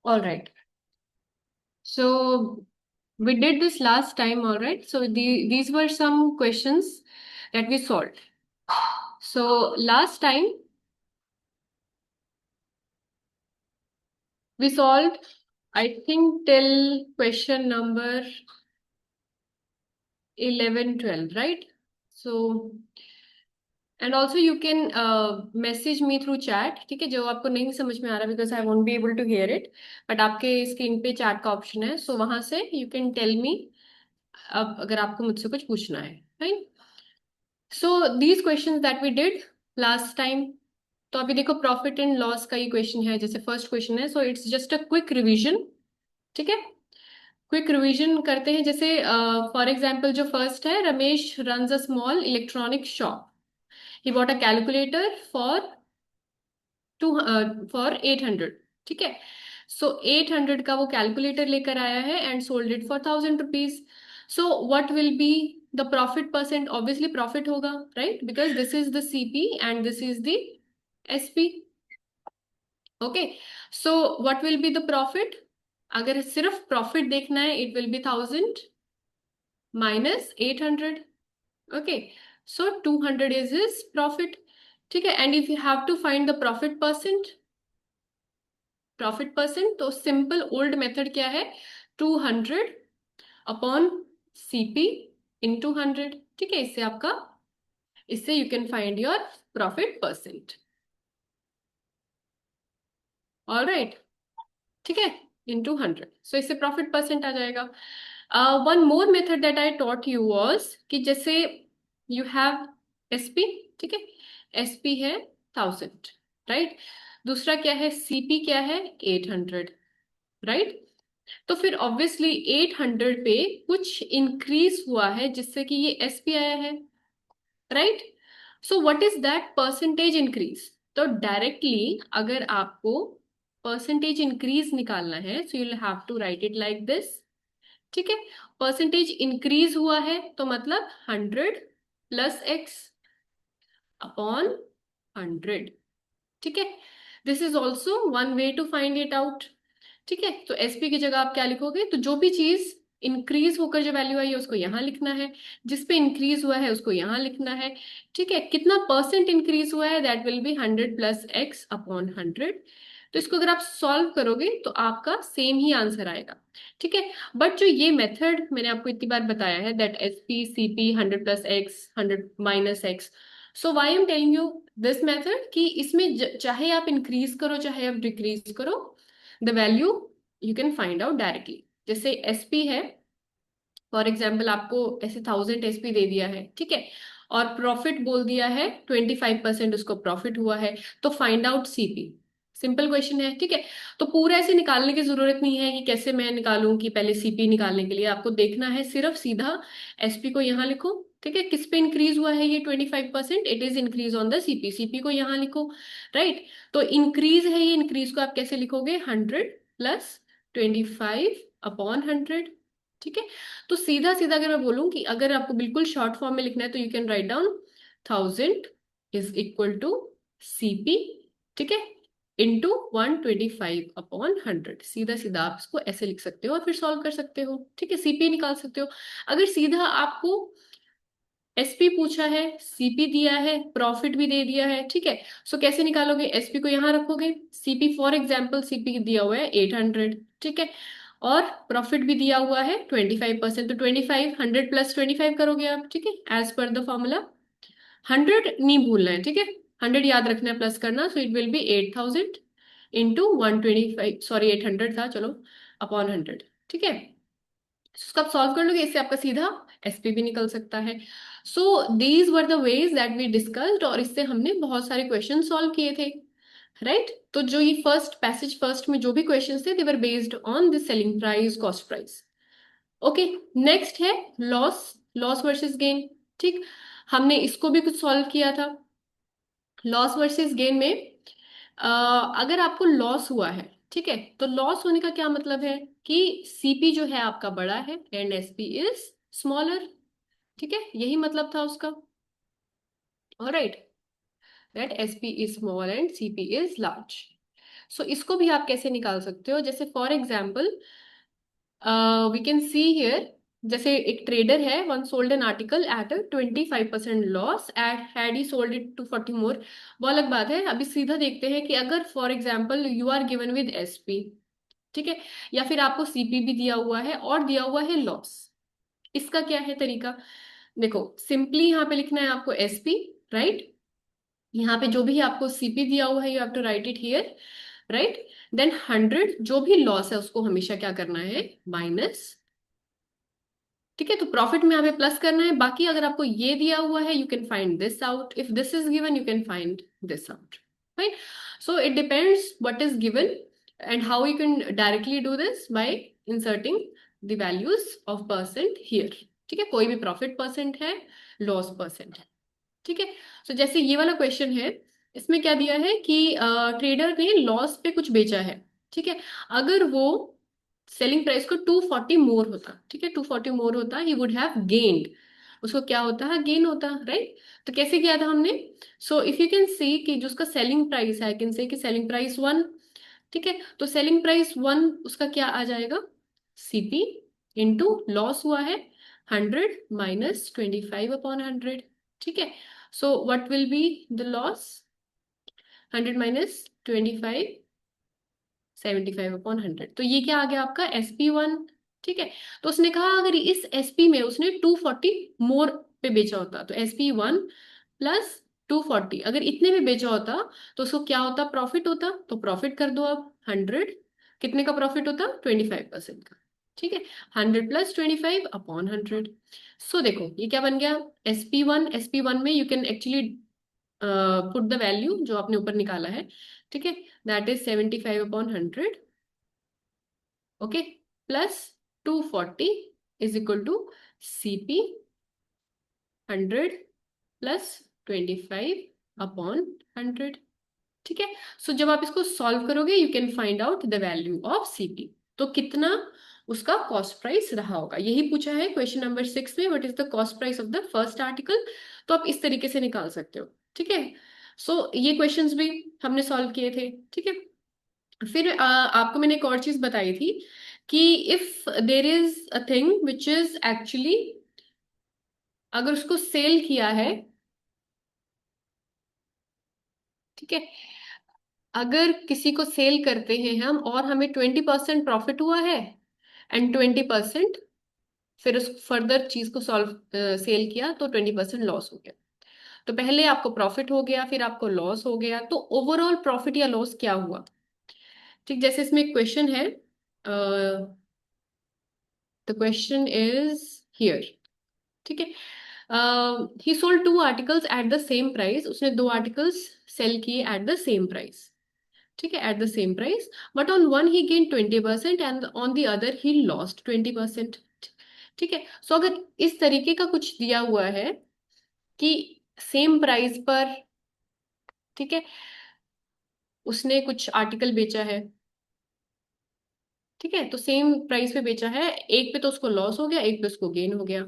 All right. So we did this last time, all right? So these were some questions that we solved. So last time we solved, I think, till question number 11, 12, right? So and also you can message me through chat, ठीक है? जो आपको नहीं समझ में आ रहा because I won't be able to hear it, but आपके screen पे चैट का ऑप्शन है, so वहां से you can tell me अब अगर आपको मुझसे कुछ पूछना है, right? So these questions that we did last time, तो अभी देखो प्रॉफिट एंड लॉस का ही क्वेश्चन है, जैसे फर्स्ट क्वेश्चन है, so it's just a quick revision, ठीक है? क्विक रिवीजन करते हैं, जैसे फॉर एग्जांपल जो फर्स्ट है, Ramesh runs a small electronic shop, he bought a calculator two for 800, ठीक है? सो 800 का वो कैलकुलेटर लेकर आया है and sold it for 1000 rupees. So what will be the profit percent? Obviously profit होगा, right? Because this is the CP and this is the SP. Okay, so what will be the profit? अगर सिर्फ profit देखना है, it will be 1000 minus 800. Okay, so 200 is his profit, ठीक है? And if you have to find the profit percent, तो simple old method क्या है? 200 upon CP into 100, ठीक है? इससे you can find your profit percent. All right, ठीक है? इंटू 100, सो इससे प्रॉफिट परसेंट आ जाएगा. One more method that I taught you was कि जैसे यू हैव एसपी, ठीक है? एसपी है 1000, राइट? दूसरा क्या है? सीपी क्या है? 800, राइट? तो फिर ऑब्वियसली 800 पे कुछ इंक्रीज हुआ है जिससे कि ये एसपी आया है, right? So what is that percentage increase? तो डायरेक्टली अगर आपको परसेंटेज इंक्रीज निकालना है, so you will have to write it like this, ठीक है? परसेंटेज इंक्रीज हुआ है तो मतलब 100 प्लस एक्स अपॉन 100, ठीक है? This is also one way to find it out, ठीक है? तो एसपी की जगह आप क्या लिखोगे? तो जो भी चीज इंक्रीज होकर जो वैल्यू आई है उसको यहां लिखना है, जिस पे इंक्रीज हुआ है उसको यहां लिखना है, ठीक है? कितना परसेंट इंक्रीज हुआ है? That will be 100 plus x upon 100. तो इसको अगर आप सॉल्व करोगे तो आपका सेम ही आंसर आएगा, ठीक है? बट जो ये मेथड मैंने आपको इतनी बार बताया है, that SP CP 100 plus X 100 minus X, so why am telling you this method कि इसमें चाहे आप इंक्रीज करो चाहे आप डिक्रीज करो, the value you can find out directly. जैसे एसपी है, फॉर एग्जाम्पल आपको ऐसे 1000 एसपी दे दिया है, ठीक है? और प्रॉफिट बोल दिया है 25% उसको प्रॉफिट हुआ है, तो find out CP. Simple question है, ठीक है? तो पूरा ऐसे निकालने की जरूरत नहीं है कि कैसे मैं निकालूं, कि पहले सीपी निकालने के लिए आपको देखना है सिर्फ सीधा एसपी को यहाँ लिखो, ठीक है? किस पे इंक्रीज हुआ है ये 25%? It is increase on the CP, CP को यहाँ लिखो, राइट? तो इंक्रीज है ये, इंक्रीज को आप कैसे लिखोगे? 100 प्लस 25 अपॉन 100, ठीक है? तो सीधा सीधा अगर मैं बोलूं कि अगर आपको बिल्कुल शॉर्ट फॉर्म में लिखना है तो you can write down 1000 is equal to CP, ठीक है? Into 125 upon 100. सीधा सीधा आप इसको ऐसे लिख सकते हो और फिर सॉल्व कर सकते हो, ठीक है? सीपी निकाल सकते हो. अगर सीधा आपको एसपी पूछा है, सीपी दिया है, प्रॉफिट भी दे दिया है, ठीक है? सो कैसे निकालोगे? एसपी को यहां रखोगे, सीपी फॉर एग्जाम्पल सीपी दिया हुआ है 800, ठीक है? और प्रॉफिट भी दिया हुआ है 25%, तो 25 100 प्लस 25 करोगे आप, ठीक है? As per the formula. 100 नहीं भूलना है, ठीक है? 100 याद रखना है, प्लस करना, so it will B 8000 into 125, sorry 800 था, चलो, अपॉन 100, ठीक है? उसको आप सॉल्व कर लोगे, इससे आपका सीधा एसपी भी निकल सकता है. So these were the ways that we discussed, और इससे हमने बहुत सारे क्वेश्चन सॉल्व किए थे, राइट? तो जो ये फर्स्ट पैसेज फर्स्ट में जो भी क्वेश्चंस थे, they were based on the selling price, cost price. Okay, next है लॉस, लॉस वर्सेस गेन, ठीक? हमने इसको भी कुछ सॉल्व किया था. लॉस वर्सेस गेन में अगर आपको लॉस हुआ है, ठीक है, तो लॉस होने का क्या मतलब है? कि सीपी जो है आपका बड़ा है एंड एसपी इज स्मॉलर, ठीक है? यही मतलब था उसका. Alright, that SP is small and CP is large. So इसको भी आप कैसे निकाल सकते हो, जैसे for example we can see here, जैसे एक ट्रेडर है, one sold an article at 25% loss, at had he sold it to 40 more. वो अलग बात है। अभी सीधा देखते हैं कि अगर for example you are given with SP, ठीक है, या फिर आपको सीपी भी दिया हुआ है और दिया हुआ है लॉस, इसका क्या है तरीका। देखो सिंपली यहाँ पे लिखना है आपको एसपी, राइट। यहाँ पे जो भी आपको सीपी दिया हुआ है you have to write it here, right. Then 100 जो भी लॉस है उसको हमेशा क्या करना है, माइनस, ठीक है। तो प्रॉफिट में यहाँ पे प्लस करना है। बाकी अगर आपको ये दिया हुआ है you can find this out, if this is given you can find this out, right. So it depends what is given and how you can directly do this by inserting the values of percent here, ठीक है। कोई भी profit percent है, loss percent है, ठीक है। सो जैसे ये वाला क्वेश्चन है, इसमें क्या दिया है कि ट्रेडर ने लॉस पे कुछ बेचा है, ठीक है। अगर वो सेलिंग प्राइस को 240 मोर होता, ठीक है, 240 मोर होता, ही वुड हैव गेन्ड, उसको क्या होता है, गेन होता, राइट। तो कैसे किया था हमने, सो इफ यू कैन सी कि जो उसका सेलिंग प्राइस है, आई कैन से कि सेलिंग प्राइस 1, ठीक है। तो सेलिंग प्राइस 1 उसका क्या आ जाएगा, सीपी इंटू लॉस हुआ है 100 माइनस 25/100, ठीक है। सो what will be the loss, 100 minus 25, 75/100। तो ये क्या आ गया आपका SP1, ठीक है। तो उसने कहा अगर इस SP में उसने 240 मोर पे बेचा होता, तो SP1 प्लस 240 अगर इतने में बेचा होता तो उसको क्या होता, प्रॉफिट होता। तो प्रॉफिट कर दो अब 100, कितने का प्रॉफिट होता, 25% का, ठीक है। 100 प्लस 25/100। सो देखो ये क्या बन गया, SP1 में you can actually put the value जो आपने ऊपर निकाला है, ठीक है, that is 75/100, okay, plus 240 is equal to CP 100 plus 25/100, ठीक है। सो जब आप इसको सॉल्व करोगे you can find out the value of CP। तो कितना उसका कॉस्ट प्राइस रहा होगा, यही पूछा है क्वेश्चन नंबर 6 में, what is the cost price of the first article. तो आप इस तरीके से निकाल सकते हो, ठीक है। सो ये क्वेश्चंस भी हमने सॉल्व किए थे, ठीक है। फिर आपको मैंने एक और चीज बताई थी कि if there is a thing which is actually, अगर उसको सेल किया है, ठीक है, अगर किसी को सेल करते हैं हम और हमें 20% प्रॉफिट हुआ है एंड 20% फिर उस फर्दर चीज को सॉल्व सेल किया तो 20% लॉस हो गया। तो पहले आपको प्रॉफिट हो गया फिर आपको लॉस हो गया, तो ओवरऑल प्रॉफिट या लॉस क्या हुआ, ठीक। जैसे इसमें एक क्वेश्चन है, द क्वेश्चन इज हियर, ठीक है। ही sold 2 articles at the same price, उसने 2 आर्टिकल्स सेल किए एट द सेम प्राइस, ठीक है, at the same price, but on one he gain 20% and on the other he lost 20%, ठीक है। सो अगर इस तरीके का कुछ दिया हुआ है कि सेम प्राइस पर, ठीक है, उसने कुछ आर्टिकल बेचा है, ठीक है, तो सेम प्राइस पे बेचा है, एक पे तो उसको लॉस हो गया एक पे उसको गेन हो गया।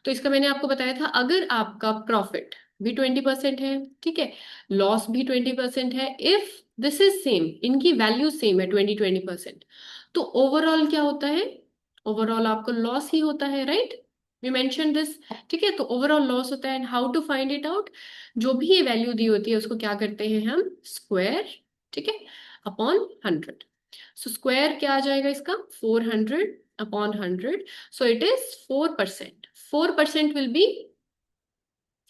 तो इसका मैंने आपको बताया था अगर आपका प्रॉफिट भी 20% है, ठीक है, लॉस भी 20% है, इफ दिस इज सेम, इनकी वैल्यू सेम है 20-20%, तो ओवरऑल क्या होता है, ओवरऑल आपको लॉस ही होता है, राइट। वी मेंशन दिस, ठीक है। तो ओवरऑल लॉस होता है and how to find it out, जो भी ये वैल्यू दी होती है उसको क्या करते हैं हम, स्क्वायर, ठीक है, अपॉन 100। सो स्क्वायर क्या आ जाएगा इसका, 400/100, so it is 4%, 4% will be,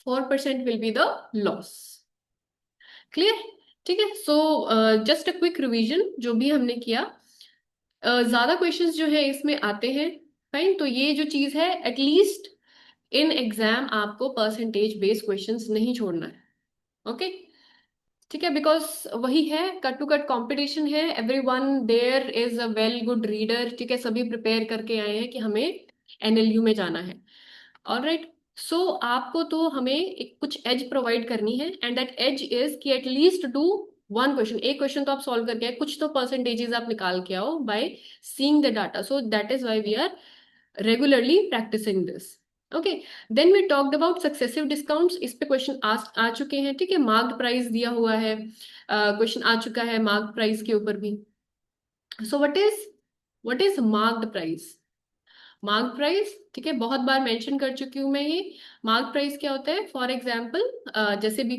4% will be the loss, clear, ठीक है। So just a quick revision जो भी हमने किया, ज्यादा क्वेश्चंस जो है इसमें आते हैं, फाइन। तो ये जो चीज है एटलीस्ट इन एग्जाम आपको परसेंटेज बेस्ड क्वेश्चंस नहीं छोड़ना है, ओके, ठीक है। बिकॉज वही है, कट टू कट कंपटीशन है, everyone there is a well good reader, ठीक है, सभी प्रिपेयर करके आए हैं कि हमें NLU में जाना है, ऑलराइट। सो आपको तो हमें एक कुछ एज प्रोवाइड करनी है एंड दैट एज इज कि एटलीस्ट डू वन क्वेश्चन, एक क्वेश्चन तो आप सॉल्व करके आए, कुछ तो परसेंटेजेस आप निकाल के आओ by seeing the data, so that is why we are regularly practising this, okay, then we talked about successive discounts, इस पे क्वेश्चन आ चुके हैं, ठीक है, मार्क्ड प्राइस दिया हुआ है, क्वेश्चन आ चुका है मार्क्ड प्राइस के ऊपर भी। सो what is marked price? Mark price, ठीक है, बहुत बार मेंशन कर चुकी हूँ मैं ये। मार्क प्राइस क्या होता है? फॉर एग्जांपल जैसे भी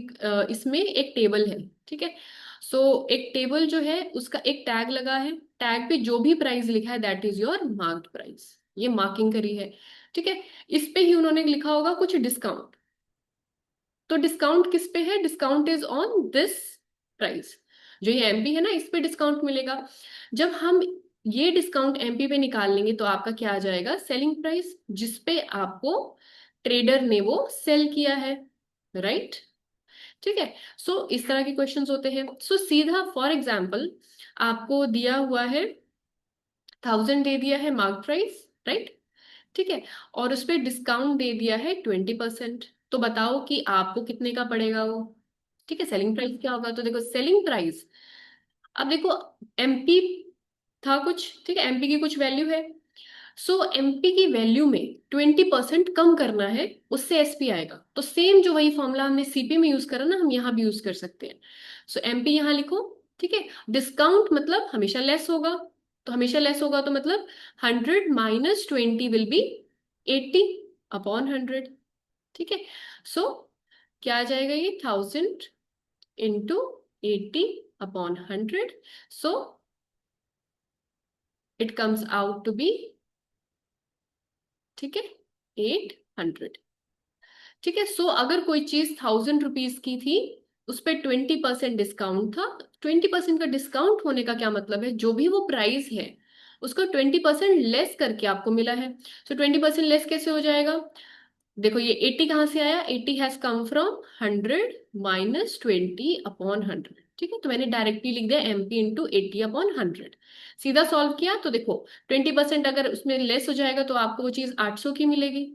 इसमें एक टेबल है, ठीक है, सो एक टेबल जो है उसका एक टैग लगा है, टैग पे जो भी प्राइस लिखा है that is your marked price, ये मार्किंग करी है, ठीक है। इस पे ही उन्होंने लिखा होगा कुछ डिस्काउंट, तो डिस्काउंट किस पे है? Discount is on this price, जो ये एमपी है ना, इस पे डिस्काउंट मिलेगा। जब हम ये डिस्काउंट एमपी पे निकाल लेंगे तो आपका क्या आ जाएगा? सेलिंग प्राइस, जिस पे आपको ट्रेडर ने वो सेल किया है, राइट? ठीक है, सो इस तरह के क्वेश्चंस होते हैं। सो सीधा फॉर एग्जांपल आपको दिया हुआ है 1000 दे दिया है मार्क प्राइस, राइट, ठीक है, और उस पे डिस्काउंट दे दिया है 20%। तो बताओ कि आपको कितने का पड़ेगा वो? ठीक है, सेलिंग प्राइस क्या होगा? तो देखो सेलिंग प्राइस, अब देखो एमपी था कुछ, ठीक है, एमपी की कुछ वैल्यू है, सो एमपी की वैल्यू में 20% कम करना है, उससे एसपी आएगा। तो सेम जो वही फॉर्मूला हमने सीपी में यूज करा ना, हम यहाँ भी यूज कर सकते हैं। सो एमपी यहाँ लिखो, ठीक है, डिस्काउंट मतलब हमेशा लेस होगा, तो हमेशा लेस होगा तो मतलब 100 - 20 विल बी 80/100, ठीक है। सो क्या आ जाएगा ये? 1000 × 80/100, so it comes out to be, ठीक है, 800, ठीक है। सो अगर कोई चीज 1000 रुपीज की थी, उस पर 20% डिस्काउंट था। 20% का डिस्काउंट होने का क्या मतलब है? जो भी वो प्राइस है उसको 20% लेस करके आपको मिला है। सो 20% लेस कैसे हो जाएगा? देखो ये 80 कहाँ से आया? 80 हैज कम फ्रॉम 100 - 20/100, ठीक है, तो मैंने डायरेक्टली लिख दिया एमपी इंटू 80/100। सीधा सॉल्व किया तो देखो 20% अगर उसमें लेस हो जाएगा तो आपको वो चीज 800 की मिलेगी,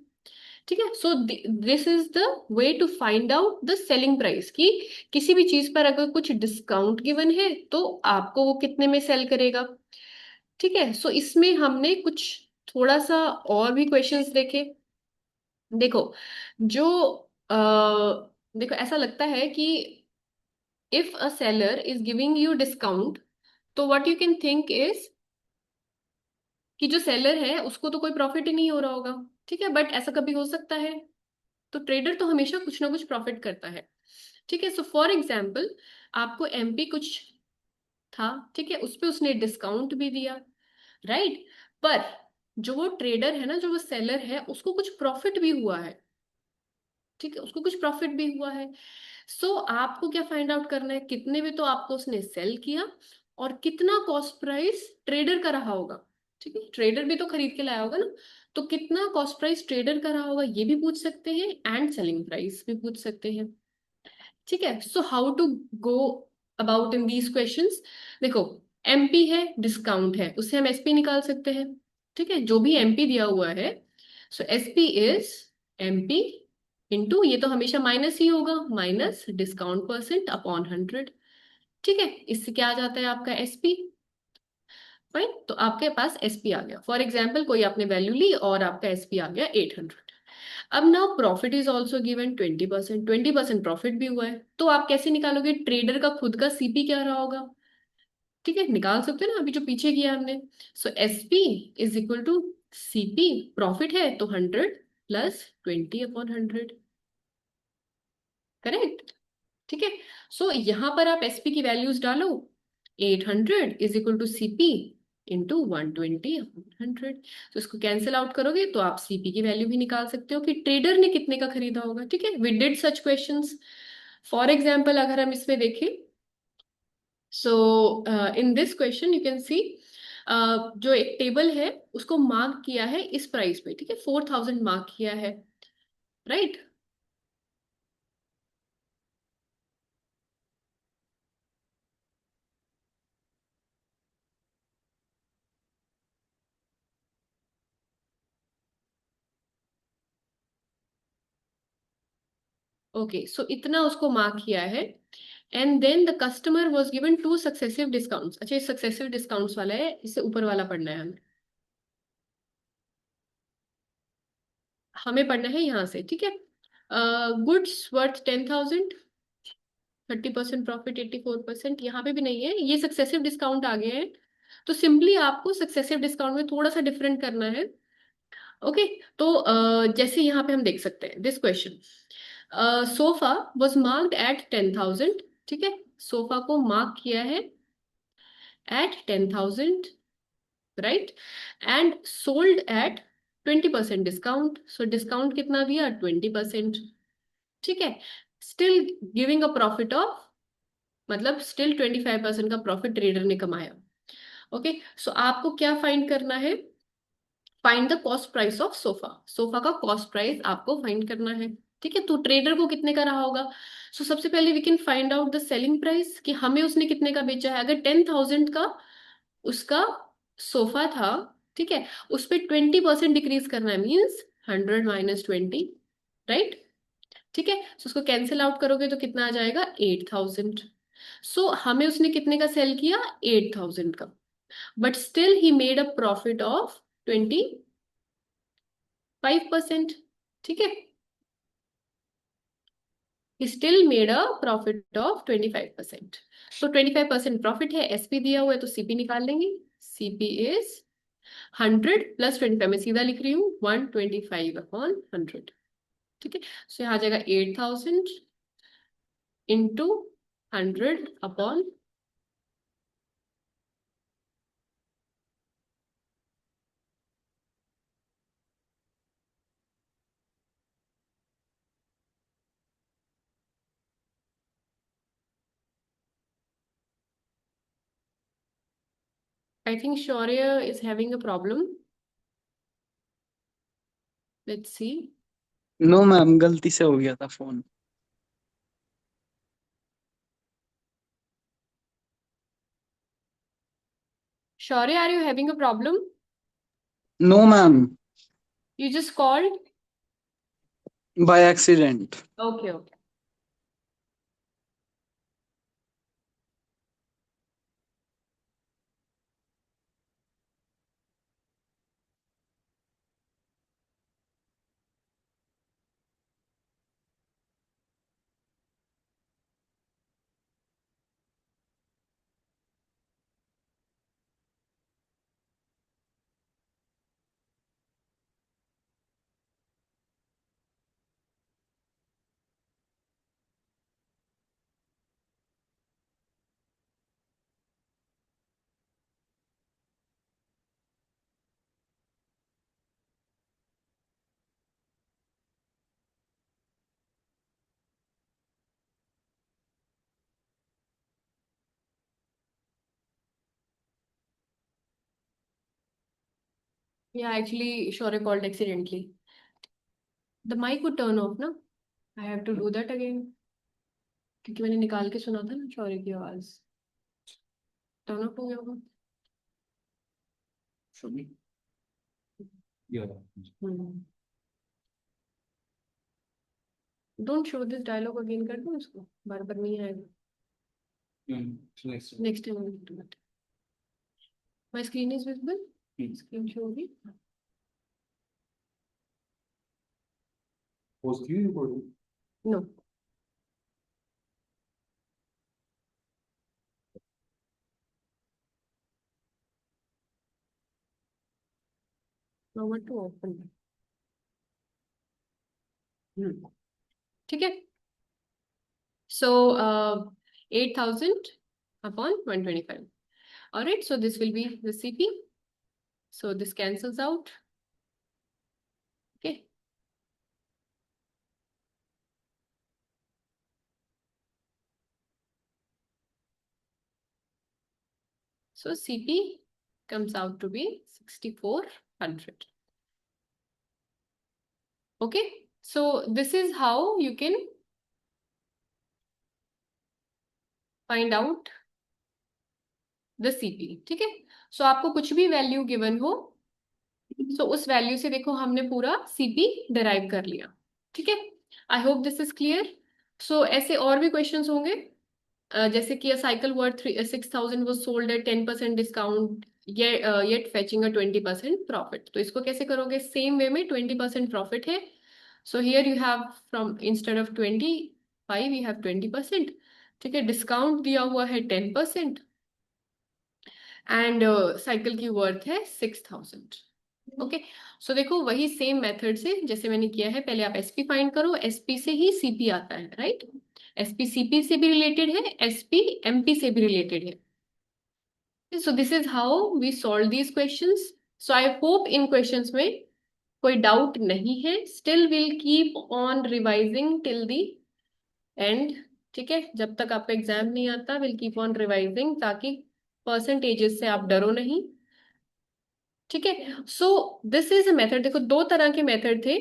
ठीक है। So this is the way to find out the selling price, कि किसी भी चीज पर अगर कुछ डिस्काउंट गिवन है तो आपको वो कितने में सेल करेगा, ठीक है। सो इसमें हमने कुछ थोड़ा सा और भी क्वेश्चंस देखे। देखो जो देखो ऐसा लगता है कि if a seller is giving you discount, तो what you can think is कि जो सेलर है उसको तो कोई प्रॉफिट ही नहीं हो रहा होगा, ठीक है, बट ऐसा कभी हो सकता है? तो ट्रेडर तो हमेशा कुछ ना कुछ प्रॉफिट करता है, ठीक है। सो फॉर एग्जाम्पल आपको एमपी कुछ था, ठीक है, उस पे उसने डिस्काउंट भी दिया, राइट, पर जो वो ट्रेडर है ना, जो वो सेलर है, उसको कुछ प्रॉफिट भी हुआ है, ठीक है, उसको कुछ प्रॉफिट भी हुआ है। सो आपको क्या फाइंड आउट करना है? कितने में तो आपको उसने सेल किया, और कितना कॉस्ट प्राइस ट्रेडर का रहा होगा, ठीक है, ट्रेडर भी तो खरीद के लाया होगा ना, तो कितना कॉस्ट प्राइस ट्रेडर का रहा होगा ये भी पूछ सकते हैं, एंड सेलिंग प्राइस भी पूछ सकते हैं, ठीक है। So how to go about in these questions? देखो एमपी है, डिस्काउंट है, उससे हम एसपी निकाल सकते हैं, ठीक है, जो भी एमपी दिया हुआ है। सो एसपी इज एमपी इंटू, ये तो हमेशा माइनस ही होगा, माइनस डिस्काउंट परसेंट अपॉन 100, ठीक है, इससे क्या आ जाता है आपका एसपी, फाइन। तो आपके पास एसपी आ गया, फॉर एग्जाम्पल कोई आपने वैल्यू ली और आपका एसपी आ गया 800। अब now profit is also given 20%, 20% profit भी हुआ है, तो आप कैसे निकालोगे? ट्रेडर का खुद का सीपी क्या रहा होगा, ठीक है, निकाल सकते हैं ना, अभी जो पीछे किया हमने। So SP is equal to CP, profit है तो 100 + 20/100, करेक्ट, ठीक है। सो यहां पर आप एसपी की वैल्यूज डालो, 800 = CP × 120/100, तो इसको कैंसिल आउट करोगे तो आप सीपी की वैल्यू भी निकाल सकते हो कि ट्रेडर ने कितने का खरीदा होगा, ठीक है। We did such questions. For example अगर हम इसमें देखें, so in this question you can see, जो एक टेबल है उसको मार्क किया है इस प्राइस पे, ठीक है, 4000 मार्क किया है, राइट। ओके, सो इतना उसको मार्क किया है, and then the customer was given 2 successive discounts. अच्छा, ये सक्सेसिव डिस्काउंट्स वाला है, इससे ऊपर वाला पढ़ना है हमें। हमें पढ़ना है यहाँ से, ठीक है। गुड्स वर्थ 10,000, 30% प्रॉफिट, 84%, यहाँ पे भी नहीं है, ये सक्सेसिव डिस्काउंट आ गया है। तो सिंपली आपको सक्सेसिव डिस्काउंट में थोड़ा सा डिफरेंट करना है। ओके, तो जैसे यहाँ पे हम देख सकते हैं this question, sofa was marked at 10,000, ठीक है, सोफा को मार्क किया है at 10,000, right, and sold at 20% discount, so discount कितना दिया, 20%, ठीक है। Still giving a profit of, मतलब स्टिल 25% का प्रॉफिट ट्रेडर ने कमाया। ओके, सो आपको क्या फाइंड करना है, find the cost price of sofa, sofa का कॉस्ट प्राइस आपको फाइंड करना है, ठीक है। तो ट्रेडर को कितने का रहा होगा, सो सबसे पहले we can find out the selling price, कि हमें उसने कितने का बेचा है। अगर 10,000 का उसका सोफा था, ठीक है, उस पर 20% डिक्रीज करना है, मीन्स 100 - 20, राइट, ठीक है। सो उसको कैंसिल आउट करोगे तो कितना आ जाएगा, 8,000। सो हमें उसने कितने का सेल किया, 8,000 का, but still he made a profit of 25%, ठीक है, he still made a profit of 25%। तो 25% प्रॉफिट है, एसपी दिया हुआ है तो सीपी निकाल लेंगे, सीपी इज 100 + 25, मैं सीधा लिख रही हूँ 125/100, ठीक है। सो यहाँ आ जाएगा 8,000 into 100 I think Shaurya is having a problem. Let's see. No ma'am, गलती से हो गया था phone. Shaurya, are you having a problem? No ma'am, You just called? By accident. Okay, okay. Yeah, actually, Shaurya called accidentally. The mic would turn off, ना? I have to do that again. क्योंकि मैंने निकाल के सुना था ना शौर्य की आवाज, टर्न ऑफ हो गया होगा। Don't show this dialog again, कर दो इसको, बार बार नहीं आएगा। Next time my screen is visible, screen show होगी। नो, नो टू ओपन, ठीक है। सो 8,000 upon 125, all right, so this will be the CP, so this cancels out, okay. So CP comes out to be 6,400. Okay, so this is how you can find out the CP, ठीक है। So आपको कुछ भी value given हो, सो उस value से देखो हमने पूरा CP डिराइव कर लिया, ठीक है। I hope this is clear. So ऐसे और भी क्वेश्चंस होंगे, जैसे कि cycle worth 6,000 was sold at 10% discount, yet fetching a 20% profit. तो इसको कैसे करोगे, सेम वे में 20% प्रॉफिट है, so here you have from instead of 25 you have 20%। ठीक है, डिस्काउंट दिया हुआ है 10%, एंड साइकिल की वर्थ है 6000। ओके, सो देखो वही सेम मेथड से जैसे मैंने किया है, पहले आप एसपी फाइंड करो, एसपी से ही सीपी आता है, राइट। एसपी सीपी से भी रिलेटेड है, एसपी एमपी से भी रिलेटेड है। So this is how we solve these questions. So I hope इन क्वेश्चंस में कोई डाउट नहीं है। Still will keep on revising till the end. ठीक है, जब तक आपका एग्जाम नहीं आता विल कीप ऑन रिवाइजिंग, ताकि परसेंटेजेस से आप डरो नहीं। ठीक है, so this is a method. देखो दो तरह के मेथड थे,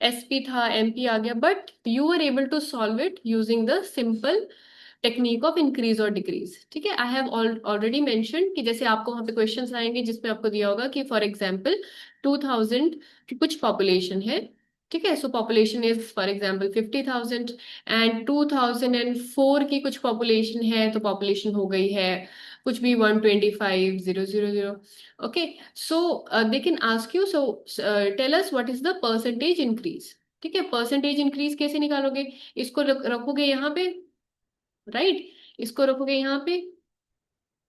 एसपी था, एमपी आ गया, but you are able to solve it using the simple technique of increase और डिक्रीज। ठीक है, आई हैव ऑलरेडी मेंशन कि जैसे आपको वहां पे क्वेश्चंस आएंगे जिसमें आपको दिया होगा कि फॉर एग्जांपल 2000 की कुछ पॉपुलेशन है। ठीक है, सो population is for example 50,000, and 2004 की कुछ पॉपुलेशन है, तो पॉपुलेशन हो गई है कुछ भी 125,000। Okay, so they can ask you, so tell us what is the percentage increase. ठीक है, परसेंटेज इंक्रीज कैसे निकालोगे, इसको रखोगे यहाँ पे, राइट, इसको रखोगे यहाँ पे,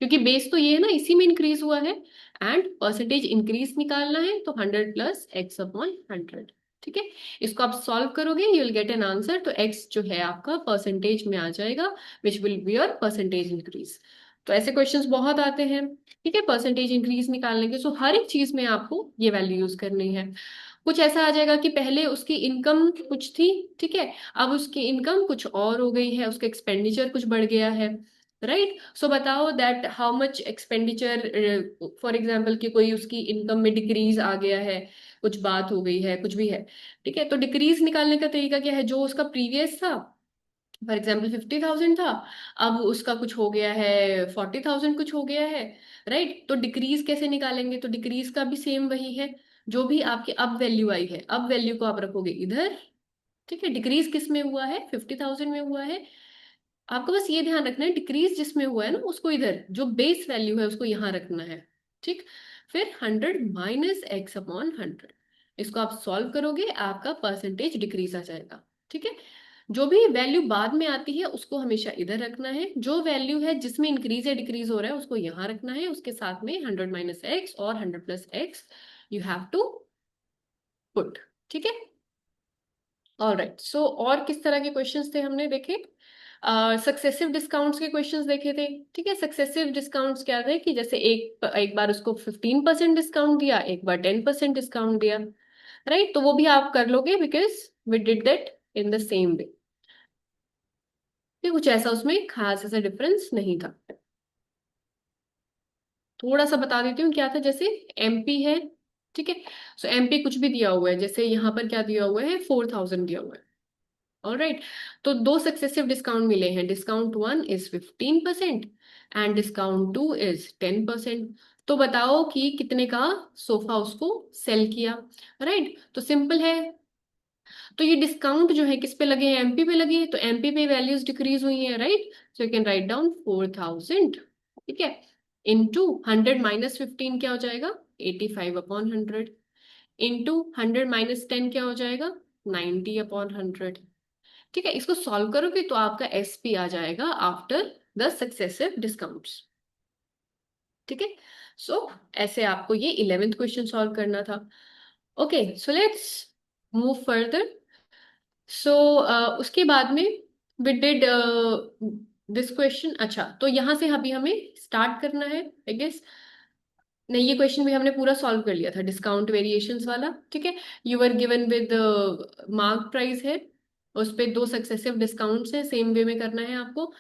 क्योंकि बेस तो ये है ना, इसी में इंक्रीज हुआ है, एंड परसेंटेज इंक्रीज निकालना है तो 100 प्लस एक्स अपॉन 100। ठीक है, इसको आप सॉल्व करोगे you will get an answer, तो एक्स जो है आपका परसेंटेज में आ जाएगा, which will be your percentage increase. तो ऐसे क्वेश्चंस बहुत आते हैं। ठीक है, परसेंटेज इंक्रीज निकालने के, सो हर एक चीज में आपको ये वैल्यू यूज करनी है। कुछ ऐसा आ जाएगा कि पहले उसकी इनकम कुछ थी, ठीक है, अब उसकी इनकम कुछ और हो गई है, उसका एक्सपेंडिचर कुछ बढ़ गया है, राइट। सो बताओ that how much expenditure, for example कि कोई उसकी इनकम में डिक्रीज आ गया है, कुछ बात हो गई है, कुछ भी है। ठीक है, तो डिक्रीज निकालने का तरीका क्या है, जो उसका प्रीवियस था, फॉर एग्जाम्पल 50,000 था, अब उसका कुछ हो गया है 40,000 कुछ हो गया है, राइट। तो डिक्रीज कैसे निकालेंगे, तो डिक्रीज का भी सेम वही है, जो भी आपकी अब वैल्यू आई है, अब वैल्यू को आप रखोगे इधर। ठीक है, डिक्रीज किस में हुआ है, 50,000 में हुआ है। आपको बस ये ध्यान रखना है, डिक्रीज जिसमें हुआ है ना उसको इधर, जो बेस वैल्यू है उसको यहाँ रखना है। ठीक, फिर 100 माइनस एक्स अपॉन 100, इसको आप सॉल्व करोगे, आपका परसेंटेज डिक्रीज आ जाएगा। ठीक है, जो भी वैल्यू बाद में आती है उसको हमेशा इधर रखना है, जो वैल्यू है जिसमें इंक्रीज या डिक्रीज हो रहा है उसको यहाँ रखना है, उसके साथ में 100 माइनस एक्स और 100 plus x you have to put. ठीक है, ऑलराइट, सो और किस तरह के क्वेश्चंस थे हमने देखे, सक्सेसिव डिस्काउंट्स के क्वेश्चंस देखे थे। ठीक है, सक्सेसिव डिस्काउंट्स क्या थे कि जैसे एक एक बार उसको 15% डिस्काउंट दिया, एक बार 10% डिस्काउंट दिया, राइट। तो वो भी आप कर लोगे because we did that in the same way. कुछ ऐसा उसमें खास ऐसा डिफरेंस नहीं था। थोड़ा सा बता देती हूँ क्या था, जैसे एमपी है, ठीक है, सो एमपी कुछ भी दिया हुआ है, जैसे यहाँ पर क्या दिया हुआ है, 4000 दिया हुआ है, ऑलराइट। तो दो सक्सेसिव डिस्काउंट मिले हैं, discount one is 15% and discount two is 10%। तो बताओ कि कितने का सोफा उसको सेल किया, राइट। तो सिंपल है, तो ये डिस्काउंट जो है किस पे लगे हैं, एमपी पे लगे हैं, तो एमपी पे वैल्यूज डिक्रीज हुई हैं, right. So you can write down 4000। ठीक है, इंटू 100 माइनस 15 क्या हो जाएगा, 85 अपॉन 100, इंटू 100 माइनस 10 क्या हो जाएगा, 90 अपॉन 100। ठीक है, इसको सॉल्व करोगे तो आपका एसपी आ जाएगा आफ्टर द सक्सेसिव डिस्काउंट्स। ठीक है, सो ऐसे आपको ये 11th क्वेश्चन सॉल्व करना था। Okay, so let's move further. So उसके बाद में वी डिड दिस क्वेश्चन। अच्छा, तो यहाँ से अभी हमें स्टार्ट करना है आई गेस। नहीं, ये क्वेश्चन भी हमने पूरा सॉल्व कर लिया था, डिस्काउंट वेरिएशंस वाला। ठीक है, you are given with mark price है, उस पे दो सक्सेसिव डिस्काउंट्स है, सेम वे में करना है आपको।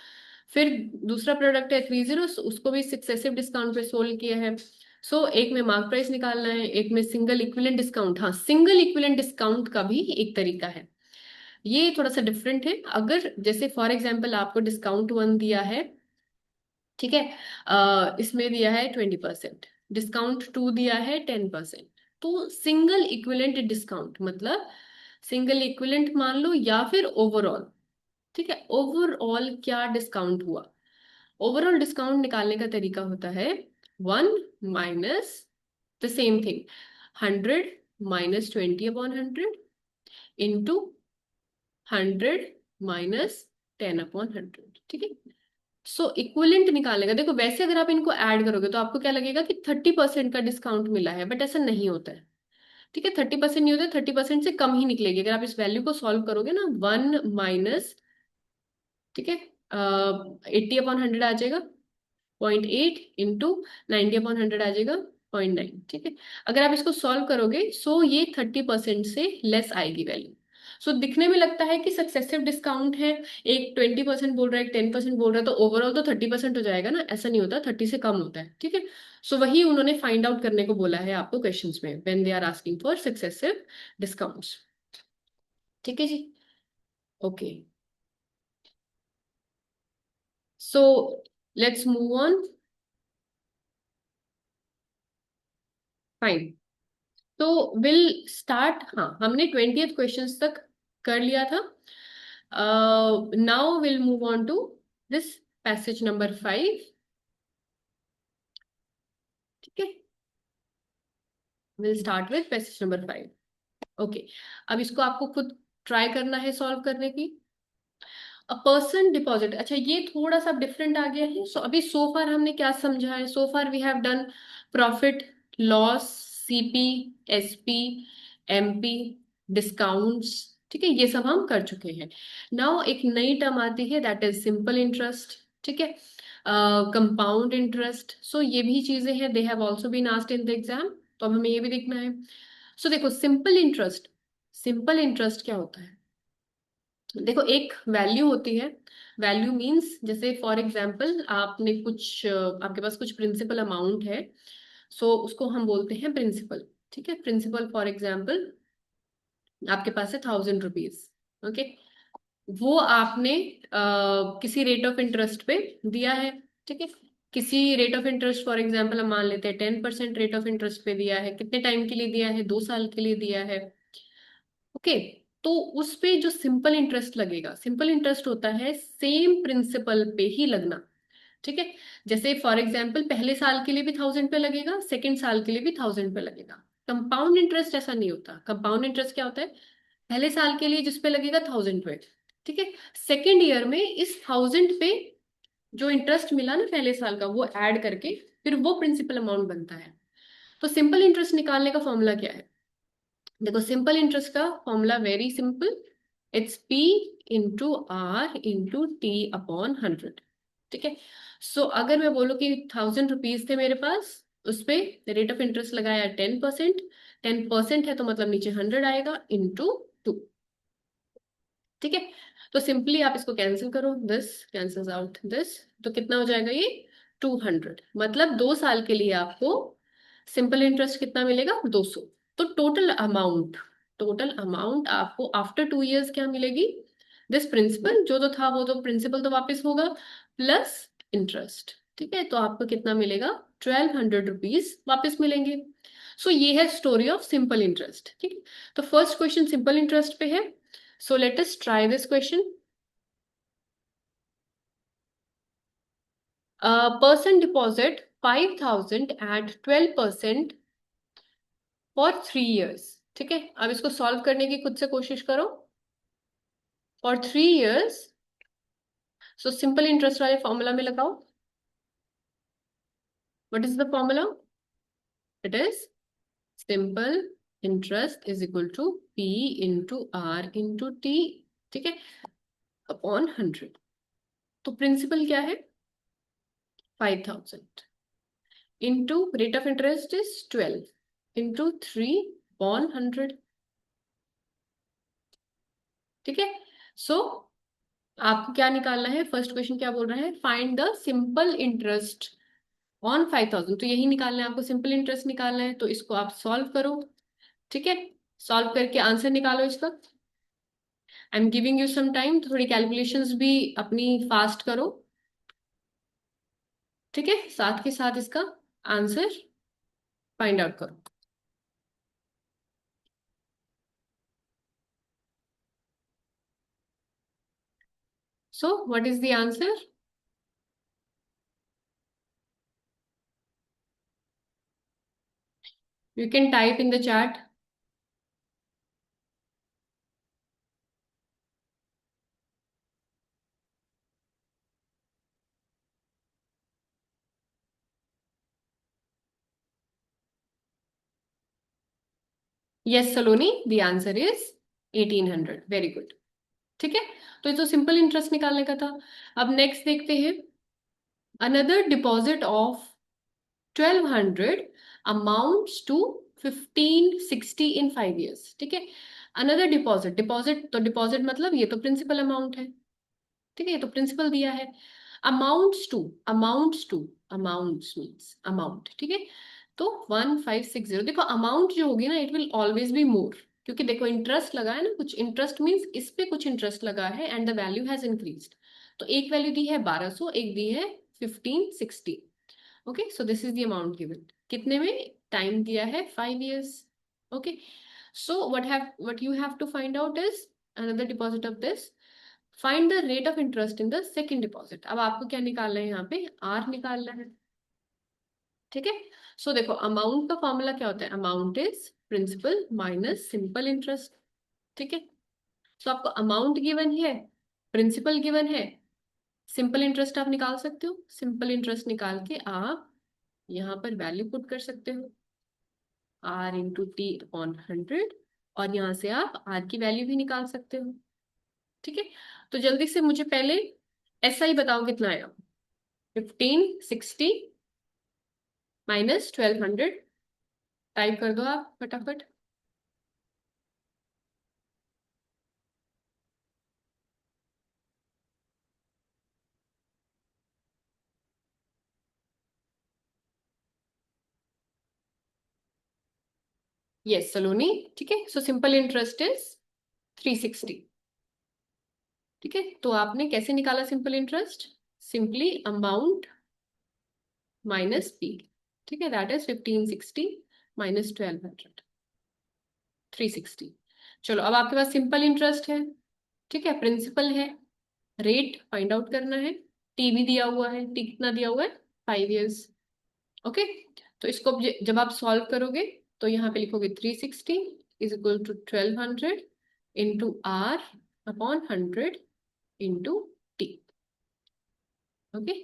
फिर दूसरा प्रोडक्ट है 30, उसको भी सक्सेसिव डिस्काउंट पे सोल्व किया है। सो एक में मार्क प्राइस निकालना है, एक में सिंगल इक्विलेंट डिस्काउंट। हाँ, सिंगल इक्विलेंट डिस्काउंट का भी एक तरीका है, ये थोड़ा सा डिफरेंट है। अगर जैसे फॉर एग्जाम्पल आपको डिस्काउंट वन दिया है, ठीक है, इसमें दिया है 20%, डिस्काउंट टू दिया है 10%, तो सिंगल इक्विलेंट डिस्काउंट मतलब सिंगल इक्विलेंट मान लो या फिर ओवरऑल। ठीक है, ओवरऑल क्या डिस्काउंट हुआ, ओवरऑल डिस्काउंट निकालने का तरीका होता है 1 minus the same thing, 100 minus 20 upon 100 into 100 minus 10 upon 100, ठीक है। सो इक्विवेलेंट निकालेगा। देखो वैसे अगर आप इनको ऐड करोगे तो आपको क्या लगेगा कि 30% का डिस्काउंट मिला है, बट ऐसा नहीं होता है, ठीक है। 30% नहीं होता, 30% से कम ही निकलेगी। अगर आप इस वैल्यू को सॉल्व करोगे ना, 1 माइनस, ठीक है, 80/100 आ जाएगा 0.8 इंटू 90/100 आ जाएगा 0.9, ठीक है। अगर आप इसको सॉल्व करोगे सो ये 30% से लेस आएगी वैल्यू। सो दिखने में लगता है कि सक्सेसिव डिस्काउंट है, एक 20% बोल रहा है, एक 10% बोल रहा है, तो ओवरऑल तो 30% हो जाएगा ना, ऐसा नहीं होता, 30 से कम होता है, ठीक है। सो वही उन्होंने फाइंड आउट करने को बोला है आपको क्वेश्चंस में, when they are asking for successive discounts, ठीक है जी। Okay, so let's move on. Fine, तो विल स्टार्ट। हाँ, हमने 20th क्वेश्चन तक कर लिया था। Now will move on to this passage number 5, ठीक है। Will start with passage number 5। Okay, अब इसको आपको खुद ट्राई करना है सॉल्व करने की। अ पर्सन डिपॉजिट, अच्छा ये थोड़ा सा डिफरेंट आ गया है। सो अभी सो फार हमने क्या समझा है, so far we have done profit, loss, CP, SP, MP, discounts, ठीक है, ये सब हम कर चुके हैं। नाउ एक नई टर्म आती है, दैट इज सिंपल इंटरेस्ट, ठीक है, कंपाउंड इंटरेस्ट। सो ये भी चीजें हैं, they have also been asked in the exam, तो अब हमें ये भी देखना है। सो देखो सिंपल इंटरेस्ट, सिंपल इंटरेस्ट क्या होता है। देखो एक वैल्यू होती है, वैल्यू मींस जैसे फॉर एग्जांपल आपने कुछ आपके पास कुछ प्रिंसिपल अमाउंट है, सो उसको हम बोलते हैं प्रिंसिपल, ठीक है। प्रिंसिपल फॉर एग्जांपल आपके पास है 1000 रुपीज, ओके। वो आपने किसी रेट ऑफ इंटरेस्ट पे दिया है, ठीक है। किसी rate of interest for example हम मान लेते हैं 10% रेट ऑफ इंटरेस्ट पे दिया है। कितने टाइम के लिए दिया है, 2 साल के लिए दिया है, ओके। तो उस पे जो सिंपल इंटरेस्ट लगेगा, सिंपल इंटरेस्ट होता है सेम प्रिंसिपल पे ही लगना, ठीक है। जैसे फॉर एग्जाम्पल पहले साल के लिए भी 1000 पे लगेगा, सेकेंड साल के लिए भी 1000 पे लगेगा। कंपाउंड इंटरेस्ट ऐसा नहीं होता। कंपाउंड इंटरेस्ट क्या होता है, पहले साल के लिए जिसपे लगेगा 1000 पे, ठीक है, सेकेंड ईयर में इस 1000 पे जो इंटरेस्ट मिला ना पहले साल का, वो ऐड करके फिर वो प्रिंसिपल अमाउंट बनता है। तो सिंपल इंटरेस्ट निकालने का फॉर्मूला क्या है, देखो सिंपल इंटरेस्ट का formula very simple, it's P into R into T upon 100, ठीक है। सो अगर मैं बोलूँ कि 1000 रुपीज थे मेरे पास, उस पे रेट ऑफ इंटरेस्ट लगाया 10%, 10% है तो मतलब नीचे 100 आएगा इंटू 2, ठीक है। तो सिंपली आप इसको कैंसिल करो, दिस कैंसिल्स आउट दिस, तो कितना हो जाएगा ये 200। मतलब 2 साल के लिए आपको सिंपल इंटरेस्ट कितना मिलेगा, 200। तो टोटल अमाउंट आपको आफ्टर 2 इयर्स क्या मिलेगी, दिस प्रिंसिपल जो तो था वो तो प्रिंसिपल तो वापस होगा, प्लस इंटरेस्ट, ठीक है। तो आपको कितना मिलेगा, 1200 रुपीज वापस मिलेंगे। सो ये है स्टोरी ऑफ सिंपल इंटरेस्ट, ठीक है। तो फर्स्ट क्वेश्चन सिंपल इंटरेस्ट पे है। So let us try this question. A person deposit 5,000 at 12% for 3 years. ठीक है, अब इसको सॉल्व करने की खुद से कोशिश करो। For 3 years, so simple interest वाले फॉर्मूला में लगाओ। What is the formula, it is simple interest is equal to P into R into T, ठीक है, अपॉन 100। तो प्रिंसिपल क्या है, 5,000 into rate of interest is 12 into 3/100, ठीक है। सो आपको क्या निकालना है, फर्स्ट क्वेश्चन क्या बोल रहा है, find the simple interest on 5,000, तो यही निकालना है आपको, सिंपल इंटरेस्ट निकालना है। तो इसको आप सॉल्व करो, ठीक है। सॉल्व करके आंसर निकालो इसका। I am giving you some time, तो थोड़ी कैलकुलेशंस भी अपनी फास्ट करो, ठीक है, साथ के साथ इसका आंसर फाइंड आउट करो। So, 'what is the answer'? You can type in the chat. Yes, Saloni, the answer is 1800. Very good. ठीक है, तो ये तो सिंपल इंटरेस्ट निकालने का था। अब नेक्स्ट देखते हैं, another deposit of 1200 amounts to 1560 in 5 years। ठीक है, अनदर डिपॉजिट, डिपॉजिट तो डिपॉजिट मतलब ये तो प्रिंसिपल अमाउंट है। ठीक है, ये तो प्रिंसिपल दिया है। Amounts to, amounts to, amounts means amount. ठीक है, तो 1560, देखो अमाउंट जो होगी ना, it will always be more, क्योंकि देखो इंटरेस्ट लगा है ना, कुछ इंटरेस्ट मीन्स इस पे कुछ इंटरेस्ट लगा है and the value has increased. तो एक वैल्यू दी है 1200, एक दी है 1560। Okay, so this is the amount given, कितने में, टाइम दिया है 5 years। Okay, so what you have to find out is another deposit of this, find the rate of interest in the second deposit. अब आपको क्या निकालना है, यहाँ पे आर निकालना है। ठीक है, सो देखो अमाउंट का फॉर्मूला क्या होता है, amount is principal minus simple interest. ठीक है, सो आपको अमाउंट गिवन है, प्रिंसिपल गिवन है, सिंपल इंटरेस्ट आप निकाल सकते हो। सिंपल इंटरेस्ट निकाल के आप यहाँ पर वैल्यू पुट कर सकते हो, आर इंटू टी अपॉन 100, और यहाँ से आप आर की वैल्यू भी निकाल सकते हो। ठीक है, तो जल्दी से मुझे पहले ऐसा ही बताओ कितना आया, 1560 माइनस 1200, टाइप कर दो आप फटाफट। यस सलोनी, ठीक है, सो सिंपल इंटरेस्ट इज 360। ठीक है, तो आपने कैसे निकाला simple interest, simply amount minus P. ठीक है, दैट इज 1560 माइनस 1200, 360। चलो अब आपके पास सिंपल इंटरेस्ट है, ठीक है, प्रिंसिपल है, रेट फाइंड आउट करना है, टी भी दिया हुआ है, टी कितना दिया हुआ है, 5 years। ओके, तो इसको जब आप सॉल्व करोगे तो यहाँ पे लिखोगे 360 is equal to 1200 into R upon 100 into T. Okay,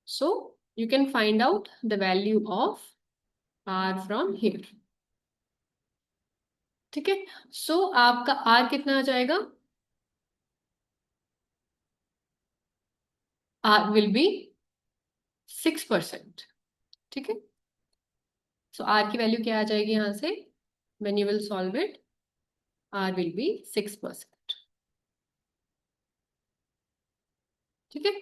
so you can find out the value of R from here. ठीक है, सो आपका आर कितना आ जाएगा, आर विल बी 6%। ठीक है, सो आर की वैल्यू क्या आ जाएगी यहाँ से, when you will solve it, are will be 6%। ठीक है,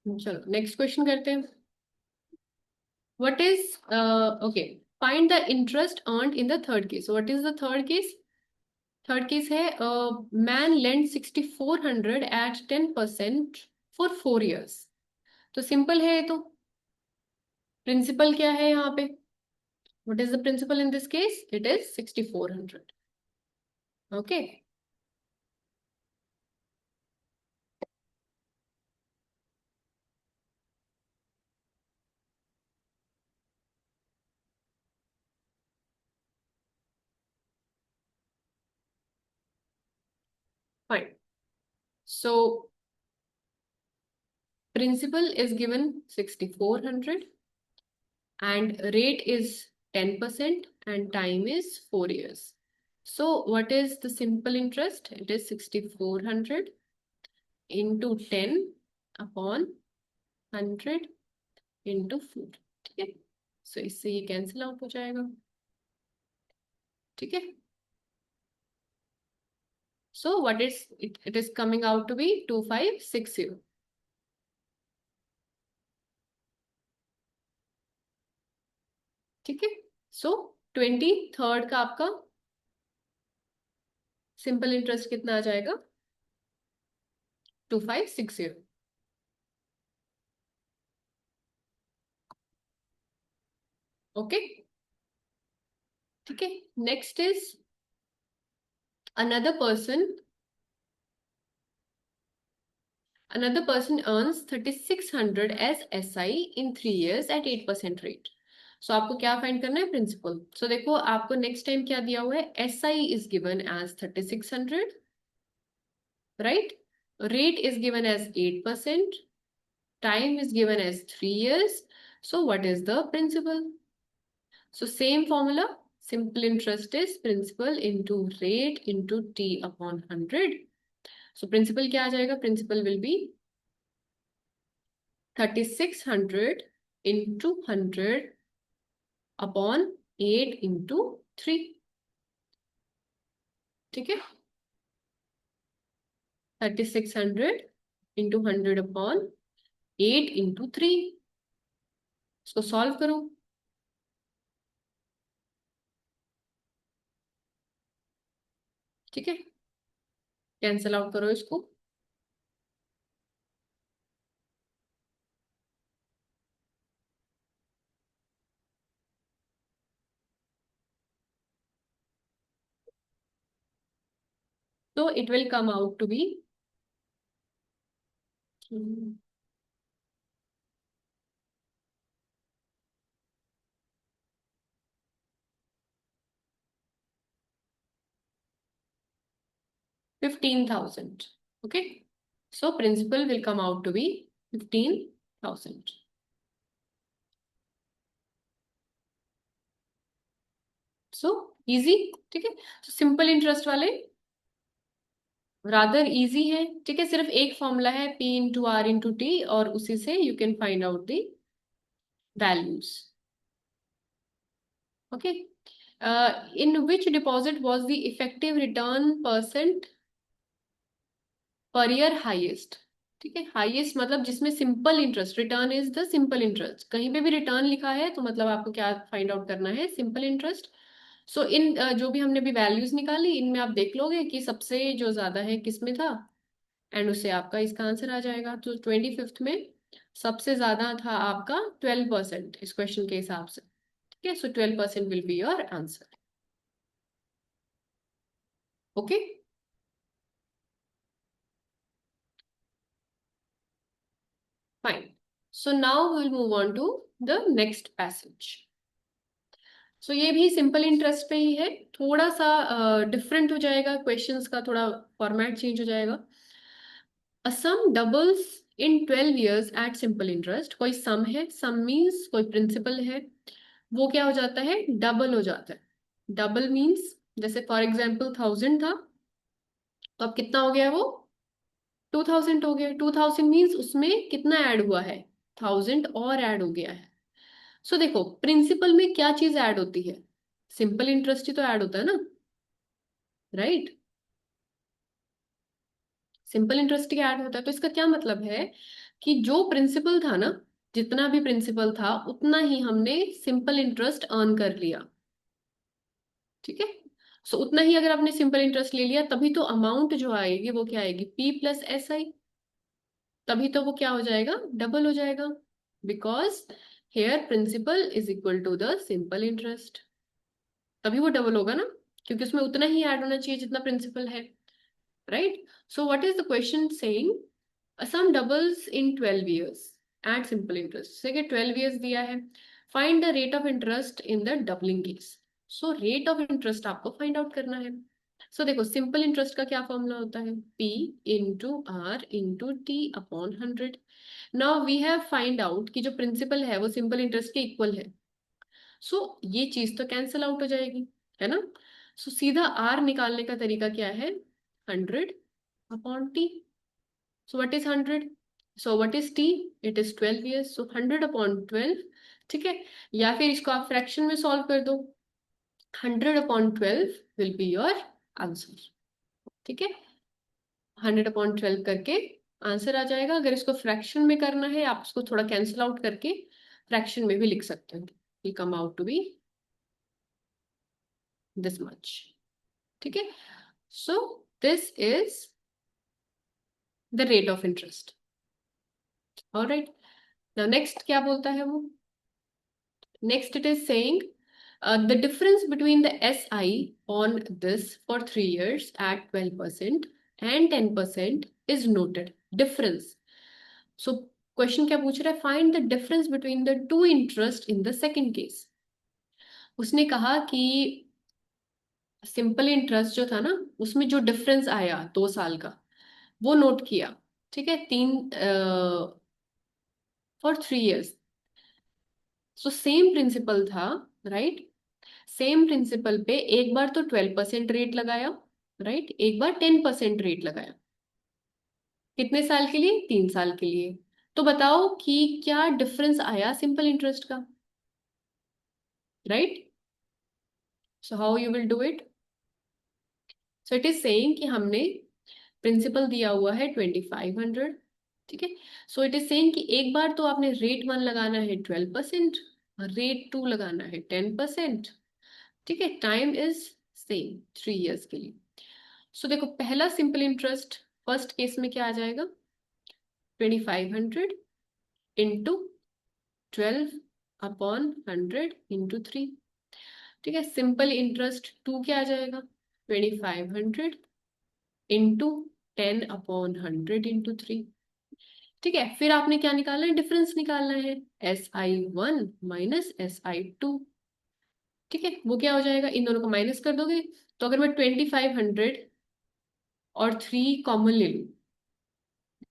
चलो नेक्स्ट क्वेश्चन करते हैं। What is, okay, find the interest earned in the third case. What is the third case, third case है मैन लेंड 6400 एट 10% फॉर 4 years। तो simple है ये तो, प्रिंसिपल क्या है यहाँ पे, what is the principal in this case, it is 6400। Okay, fine, so principal is given 6400 and rate is 10% and time is 4 years. So what is the simple interest? It is 6400 into 10 upon 100 into 4। ठीक है, so इससे ये cancel out हो जाएगा। ठीक है, so what is it is coming out to be 2560। ठीक है, so 23rd का आपका सिंपल इंटरेस्ट कितना आ जाएगा, 2560। ओके, ठीक है, next is another person another person earns 3600 as SI in 3 years at 8% rate. So आपको क्या फाइंड करना है? प्रिंसिपल. So देखो आपको नेक्स्ट टाइम क्या दिया हुआ है? SI is given as 3600, right? Rate is given as 8%. Time is given as 3 years. So what is the principal? So same formula, simple interest is principal into rate into T upon 100. So principal क्या आ जाएगा? Principal will be 3600 into 100 upon 8 into 3. ठीक है, 3600 into 100 upon 8 into 3. इसको solve करो. ठीक है, cancel out करो इसको. तो it will come out to be 15,000. Okay, so principal will come out to be 15,000. So easy. ठीक है, तो सिंपल इंटरेस्ट वाले रादर इजी है. ठीक है, सिर्फ एक फॉर्मूला है P into R into T, और उसी से you can find out the values. Okay, in which deposit was the effective return percent per year highest? ठीक है, हाईएस्ट मतलब जिसमें simple interest, return is the simple interest. कहीं पे भी रिटर्न लिखा है तो मतलब आपको क्या फाइंड आउट करना है? Simple interest. सो इन जो भी हमने भी वैल्यूज निकाली, इनमें आप देख लोगे कि सबसे जो ज्यादा है किसमें था, एंड उससे आपका इसका आंसर आ जाएगा. तो 25th में सबसे ज्यादा था आपका 12% इस क्वेश्चन के हिसाब से. ठीक है, so 12% will be your answer. Okay, fine. So now we will move on to the next passage. So ये भी सिंपल इंटरेस्ट पे ही है, थोड़ा सा डिफरेंट हो जाएगा, क्वेश्चंस का थोड़ा फॉर्मेट चेंज हो जाएगा. A sum doubles in 12 years at simple interest. कोई सम है, सम मीन्स कोई प्रिंसिपल है, वो क्या हो जाता है? डबल हो जाता है. डबल मीन्स जैसे फॉर एग्जाम्पल 1000 था, तो अब कितना हो गया? वो 2000 हो गया. 2000 मीन्स उसमें कितना ऐड हुआ है? 1000 और ऐड हो गया है. सो देखो प्रिंसिपल में क्या चीज ऐड होती है? सिंपल इंटरेस्ट ही तो ऐड होता है ना, राइट? सिंपल इंटरेस्ट ही ऐड होता है. तो इसका क्या मतलब है कि जो प्रिंसिपल था ना, जितना भी प्रिंसिपल था उतना ही हमने सिंपल इंटरेस्ट अर्न कर लिया. ठीक है, सो उतना ही अगर आपने सिंपल इंटरेस्ट ले लिया, तभी तो अमाउंट जो आएगी वो क्या आएगी? P plus SI. तभी तो वो क्या हो जाएगा? डबल हो जाएगा. Because here principal is equal to the simple interest. तभी वो डबल होगा ना, क्योंकि उसमें उतना ही ऐड होना चाहिए जितना प्रिंसिपल है, right? So what is the question saying? A sum doubles in 12 years at simple interest. देखिए 12 years दिया है. Find the rate of interest in the doubling case. So rate of interest आपको find out करना है. So देखो simple interest का क्या formula होता है? P into R into T upon 100. Now we have find out कि जो प्रिंसिपल है वो सिंपल इंटरेस्ट के इक्वल है. So ये चीज तो कैंसिल आउट हो जाएगी, है ना? So सीधा R निकालने का तरीका क्या है? 100 upon T. So what is 100? So what is T? It is 12 years. So 100 upon 12. ठीक है, या फिर इसको आप फ्रैक्शन में सॉल्व कर दो. 100 upon 12 will be your answer. ठीक है, 100 upon 12 करके आंसर आ जाएगा. अगर इसको फ्रैक्शन में करना है, आप इसको थोड़ा कैंसिल आउट करके फ्रैक्शन में भी लिख सकते हो. Will come out to be this much. ठीक है, so this is the rate of interest. All right. Now next क्या बोलता है वो? Next it is saying the difference between the SI on this for 3 years at 12% and 10% is noted. Difference so question क्या पूछ रहा है, find the difference between the two interest in the second case. उसने कहा कि simple interest जो था ना, उसमें जो डिफरेंस आया 2 साल का, वो नोट किया। ठीक है, तीन for 3 years. So same principal था, राइट। सेम प्रिंसिपल पे एक बार तो 12% रेट लगाया, राइट, एक बार 10% रेट लगाया। कितने साल के लिए, 3 साल के लिए। तो बताओ कि क्या डिफरेंस आया सिंपल इंटरेस्ट का, right. So how you will do it. So it is saying कि हमने प्रिंसिपल दिया हुआ है 2500। ठीक है। सो इट इज सेइंग कि एक बार तो आपने रेट 1 लगाना है 12%, और रेट 2 लगाना है 10%। ठीक है, टाइम इज सेम 3 इयर्स के लिए। सो देखो, पहला सिंपल इंटरेस्ट फर्स्ट केस में क्या आ जाएगा, 2500 इंटू 12/100 इंटू 3। ठीक है, सिंपल इंटरेस्ट 2 क्या आ जाएगा, 2500 इंटू 10/100 इंटू 3। ठीक है, फिर आपने क्या निकालना है, डिफरेंस निकालना है, SI1 माइनस SI2। ठीक है, वो क्या हो जाएगा, इन दोनों को माइनस कर दोगे। तो अगर मैं 2500 और 3 कॉमन ले लूँ,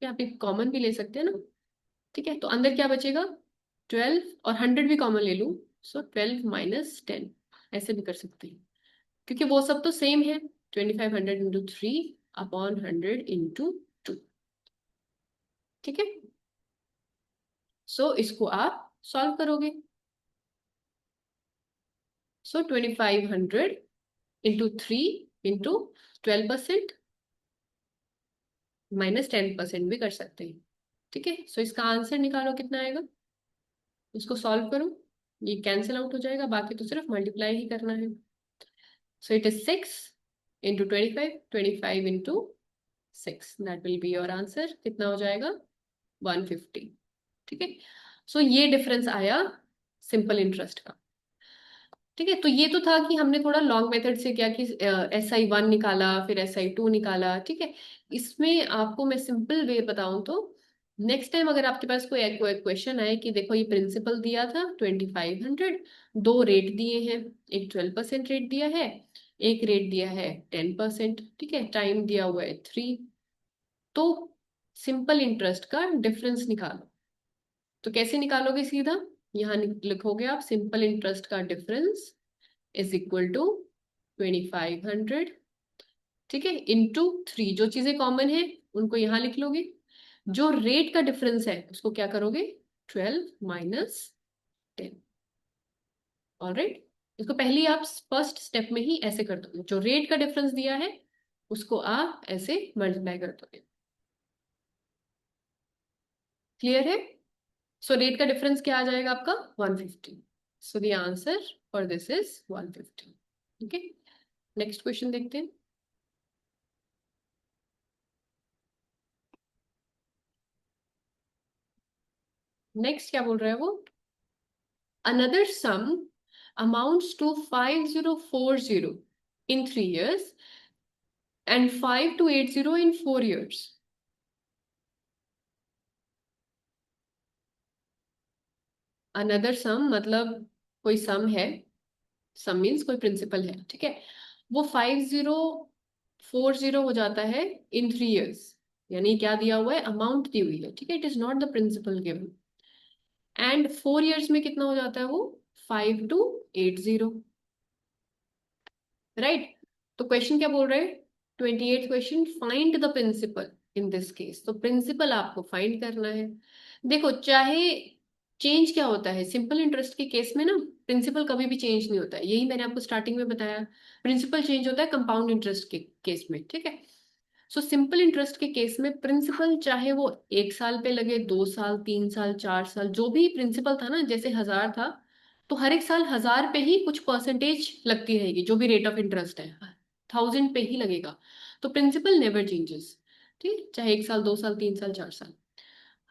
आप एक कॉमन भी ले सकते हैं ना। ठीक है, तो अंदर क्या बचेगा, 12, और 100 भी कॉमन ले लूँ। सो 12 - 10, ऐसे भी कर सकते हैं, क्योंकि वो सब तो सेम है। 2500 इंटू 3/100 इंटू 2। ठीक है, सो इसको आप सॉल्व करोगे। सो 2500 इंटू 3 इंटू 12% -10% भी कर सकते हैं। ठीक है, सो इसका आंसर निकालो कितना आएगा, इसको सॉल्व करो। ये कैंसिल आउट हो जाएगा, बाकी तो सिर्फ मल्टीप्लाई ही करना है। So it is 6 into 25, 25 into 6, that will be your answer. कितना हो जाएगा, 150। ठीक है, सो ये डिफरेंस आया सिंपल इंटरेस्ट का। ठीक है, तो ये तो था कि हमने थोड़ा लॉन्ग मेथड से क्या कि SI1 निकाला, फिर SI2 निकाला। ठीक है, इसमें आपको मैं सिंपल वे बताऊं तो, नेक्स्ट टाइम अगर आपके पास कोई क्वेश्चन आए कि देखो ये प्रिंसिपल दिया था 2500, दो रेट दिए हैं, एक 12% रेट दिया है, एक रेट दिया है 10%। ठीक है, टाइम दिया हुआ है 3, तो सिंपल इंटरेस्ट का डिफरेंस निकालो। तो कैसे निकालोगे, सीधा यहाँ लिखोगे आप, सिंपल इंटरेस्ट का डिफरेंस इज इक्वल टू 2500, ठीक है, इंटू 3। जो चीजें कॉमन है उनको यहाँ लिख लोगे, जो रेट का डिफरेंस है उसको क्या करोगे, 12 - 10। ऑलराइट, इसको पहले आप फर्स्ट स्टेप में ही ऐसे कर दोगे, जो रेट का डिफरेंस दिया है उसको आप ऐसे मल्टीप्लाई कर दोगे। क्लियर है। सो रेट का डिफरेंस क्या आ जाएगा आपका, 150। So the answer for this is 150। Okay, next question देखते हैं। नेक्स्ट क्या बोल रहा है वो, another sum amounts to 5040 in 3 years and 5280 in 4 years. Another sum मतलब कोई सम है, सम मीन्स कोई प्रिंसिपल है। ठीक है, वो 5040 हो जाता है इन 3 इयर्स, यानी क्या दिया हुआ है, अमाउंट दी हुई है। ठीक है, it is not the principal given. And 4 years में कितना हो जाता है वो, 5280। राइट, तो क्वेश्चन क्या बोल रहे हैं, 28 question, find the principal in this case. तो प्रिंसिपल आपको फाइंड करना है। देखो, चाहे चेंज क्या होता है सिंपल इंटरेस्ट के केस में ना, प्रिंसिपल कभी भी चेंज नहीं होता है, यही मैंने आपको स्टार्टिंग में बताया। प्रिंसिपल चेंज होता है कंपाउंड इंटरेस्ट के केस में। ठीक है, सो सिंपल इंटरेस्ट के केस में प्रिंसिपल चाहे वो 1 साल पे लगे, 2 साल, 3 साल, 4 साल, जो भी प्रिंसिपल था ना, जैसे 1000 था, तो हर एक साल 1000 पे ही कुछ परसेंटेज लगती रहेगी, जो भी रेट ऑफ इंटरेस्ट है 1000 पे ही लगेगा। तो प्रिंसिपल नेवर चेंजेस। ठीक, चाहे 1 साल, 2 साल, 3 साल, 4 साल।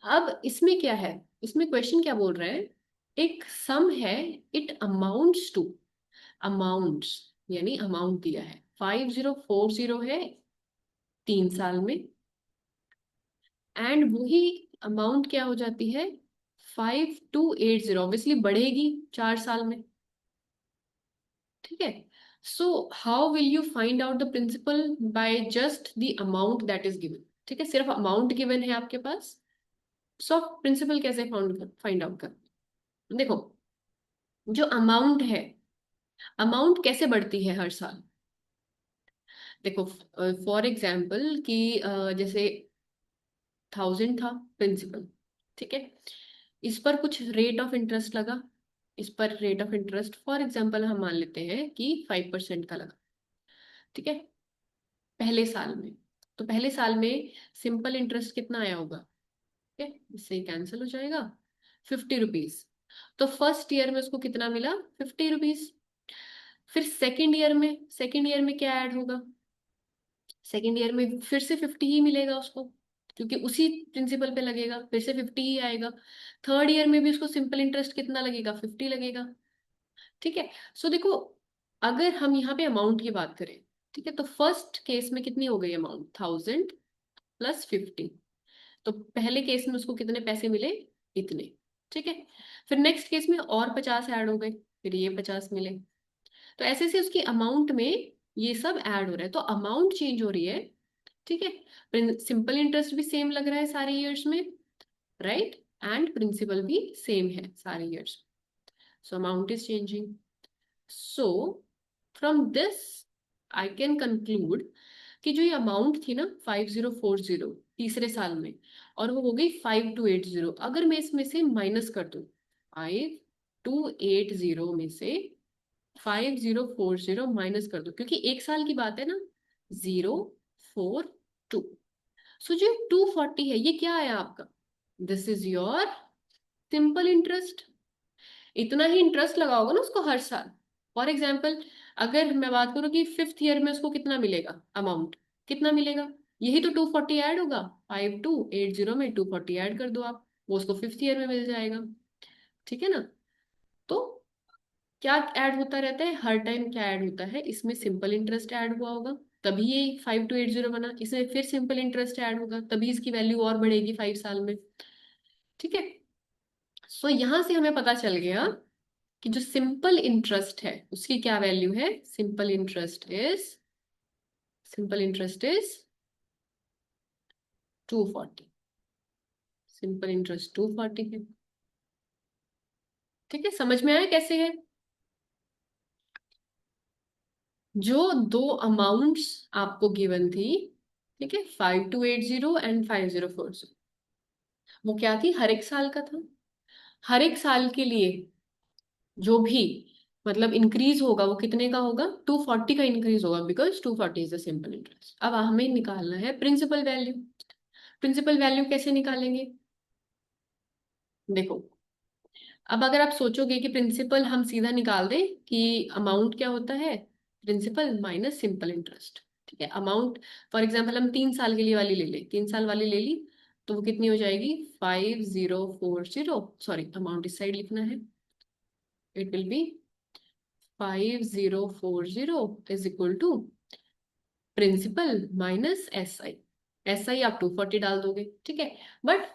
अब इसमें क्या है, इसमें क्वेश्चन क्या बोल रहा है, एक सम है, इट अमाउंट्स टू, अमाउंट्स यानी अमाउंट दिया है, 5040 है 3 साल में, एंड वही अमाउंट क्या हो जाती है 5280, ऑब्वियसली बढ़ेगी 4 साल में, ठीक है। So how will you find out the principal? By just the amount that is given, ठीक है, सिर्फ अमाउंट गिवन है आपके पास। सो प्रिंसिपल कैसे फाइंड आउट कर? देखो, जो अमाउंट है, अमाउंट कैसे बढ़ती है हर साल? देखो, फॉर एग्जाम्पल कि जैसे 1000 था प्रिंसिपल, ठीक है, इस पर कुछ रेट ऑफ इंटरेस्ट लगा, इस पर rate of interest for example हम मान लेते हैं कि 5% का लगा, ठीक है, पहले साल में। तो पहले साल में सिंपल इंटरेस्ट कितना आया होगा? ठीक है, इससे कैंसिल हो जाएगा, 50 रुपीज। तो फर्स्ट ईयर में उसको कितना मिला? 50 रुपीज। फिर सेकेंड ईयर में क्या ऐड होगा? सेकेंड ईयर में फिर से 50 ही मिलेगा उसको, क्योंकि उसी प्रिंसिपल पे लगेगा, फिर से 50 ही आएगा। थर्ड ईयर में भी उसको सिंपल इंटरेस्ट कितना लगेगा? 50 लगेगा, ठीक है। सो देखो, अगर हम यहाँ पे अमाउंट की बात करें, ठीक है, तो फर्स्ट केस में कितनी हो गई अमाउंट? 1000 + 50। तो पहले केस में उसको कितने पैसे मिले? इतने, ठीक है। फिर नेक्स्ट केस में और 50 ऐड हो गए, फिर ये 50 मिले। तो ऐसे से उसकी अमाउंट में ये सब ऐड हो रहा है, तो अमाउंट चेंज हो रही है, ठीक है। सिंपल इंटरेस्ट भी सेम लग रहा है सारे ईयर्स में, राइट, एंड प्रिंसिपल भी सेम है सारे years. So amount is changing. So from this I can conclude कि जो ये अमाउंट थी ना 5040 तीसरे साल में, और वो हो गई 5280, अगर मैं इसमें से माइनस कर दूं 5280 में से 5040 माइनस कर दो, क्योंकि एक साल की बात है ना, 042। सो जो 240 है, ये क्या आया आपका? This is your simple interest. इतना ही इंटरेस्ट लगाओगे ना उसको हर साल। फॉर एग्जाम्पल, अगर मैं बात करूँ कि फिफ्थ ईयर में उसको कितना मिलेगा अमाउंट, कितना मिलेगा? यही तो 240 ऐड होगा, 5280 में 240 ऐड कर दो आप, वो उसको फिफ्थ ईयर में मिल जाएगा, ठीक है ना। तो क्या ऐड होता रहता है हर टाइम? क्या ऐड होता है इसमें? सिंपल इंटरेस्ट ऐड हुआ होगा, तभी ये 5280 बना। इसमें फिर सिंपल इंटरेस्ट ऐड होगा, तभी इसकी वैल्यू और बढ़ेगी 5 साल में, ठीक है। सो यहां से हमें पता चल गया कि जो सिंपल इंटरेस्ट है उसकी क्या वैल्यू है? Simple interest is 240। Simple interest 240 है, ठीक है। समझ में आया कैसे है? जो दो अमाउंट्स आपको गिवन थी, ठीक है, 5280 एंड 5040, वो क्या थी? हर एक साल का था। हर एक साल के लिए जो भी मतलब इंक्रीज होगा वो कितने का होगा? 240 का इंक्रीज होगा, because 240 is the simple interest. अब हमें निकालना है प्रिंसिपल वैल्यू। प्रिंसिपल वैल्यू कैसे निकालेंगे? देखो, अब अगर आप सोचोगे कि प्रिंसिपल हम सीधा निकाल दें कि अमाउंट क्या होता है? प्रिंसिपल माइनस सिंपल इंटरेस्ट, ठीक है। अमाउंट फॉर एग्जाम्पल हम 3 साल के लिए वाली ले ले, 3 साल वाली ले ली, तो वो कितनी हो जाएगी? 5040, सॉरी अमाउंट इस साइड लिखना है, it will be 5040 is equal to principal minus S I. S I आप 240 डाल दोगे, ठीक है, बट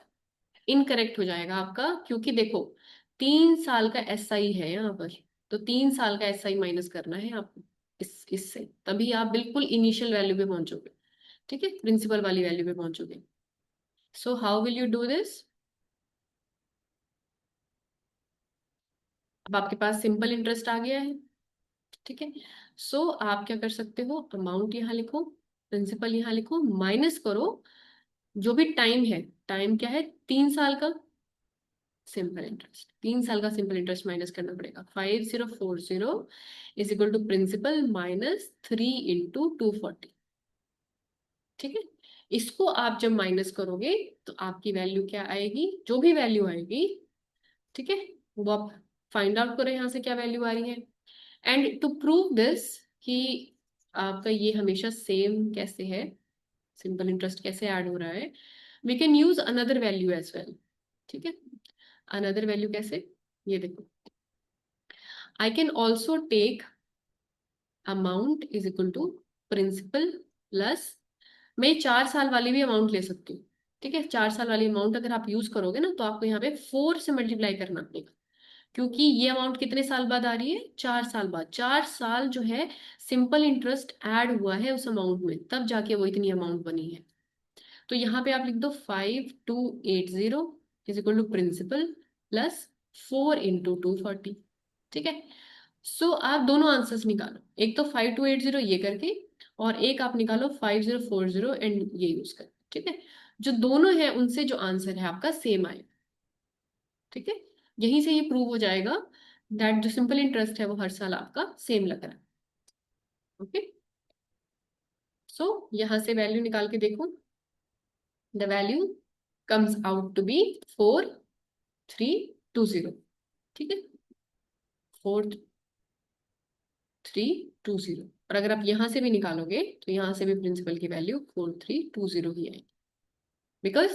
इनकरेक्ट हो जाएगा आपका, क्योंकि देखो 3 साल का एस आई है यहाँ पर, तो 3 साल का एस आई माइनस करना है आपको इससे, तभी आप बिल्कुल इनिशियल वैल्यू पे पहुंचोगे, ठीक है, प्रिंसिपल वाली वैल्यू पे पहुंचोगे। So how will you do this? अब आपके पास सिंपल इंटरेस्ट आ गया है, ठीक है। सो आप क्या कर सकते हो? अमाउंट यहाँ लिखो, प्रिंसिपल यहाँ लिखो, माइनस करो जो भी टाइम है। टाइम क्या है? 3 साल का सिंपल इंटरेस्ट, 3 साल का सिंपल इंटरेस्ट माइनस करना पड़ेगा। 5040 is equal to principal minus 3 × 240, ठीक है। इसको आप जब माइनस करोगे तो आपकी वैल्यू क्या आएगी? जो भी वैल्यू आएगी, ठीक है, वो आप फाइंड आउट करो यहाँ से क्या वैल्यू आ रही है। एंड टू प्रूव दिस कि आपका ये हमेशा सेम कैसे है, सिंपल इंटरेस्ट कैसे ऐड हो रहा है, we can use another value as well, ठीक है। अनदर वैल्यू कैसे? ये देखो, I can also take amount is equal to principal plus, मैं 4 साल वाली भी अमाउंट ले सकती हूँ, ठीक है, 4 साल वाली अमाउंट अगर आप यूज करोगे ना तो आपको यहाँ पे 4 से मल्टीप्लाई करना पड़ेगा, क्योंकि ये अमाउंट कितने साल बाद आ रही है, 4 साल बाद। 4 साल जो है सिंपल इंटरेस्ट ऐड हुआ है उस अमाउंट में, तब जाके वो इतनी अमाउंट बनी है। तो यहाँ पे आप लिख दो 5280 is equal to principal plus 4 × 240। ठीक है, सो आप दोनों आंसर्स निकालो, एक तो 5280 ये करके, और एक आप निकालो 5040 एंड ये यूज कर। ठीक है, जो दोनों है उनसे जो आंसर है आपका सेम आएगा। ठीक है, यहीं से ये प्रूव हो जाएगा दैट जो सिंपल इंटरेस्ट है वो हर साल आपका सेम लग रहा है। ओके, सो यहां से वैल्यू निकाल के देखो, the value comes out to be 4320। ठीक है, 4320, और अगर आप यहां से भी निकालोगे तो यहां से भी प्रिंसिपल की वैल्यू 4320 ही आएगी, बिकॉज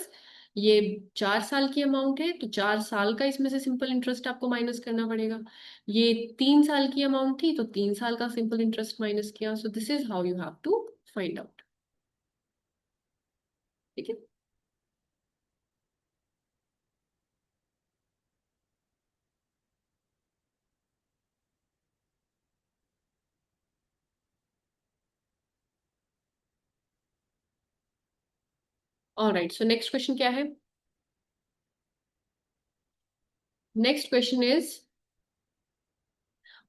ये 4 साल की अमाउंट है तो 4 साल का इसमें से सिंपल इंटरेस्ट आपको माइनस करना पड़ेगा। ये 3 साल की अमाउंट थी तो 3 साल का सिंपल इंटरेस्ट माइनस किया। So this is how you have to find out. ठीक है, ऑलराइट, सो नेक्स्ट क्वेश्चन क्या है? Next question is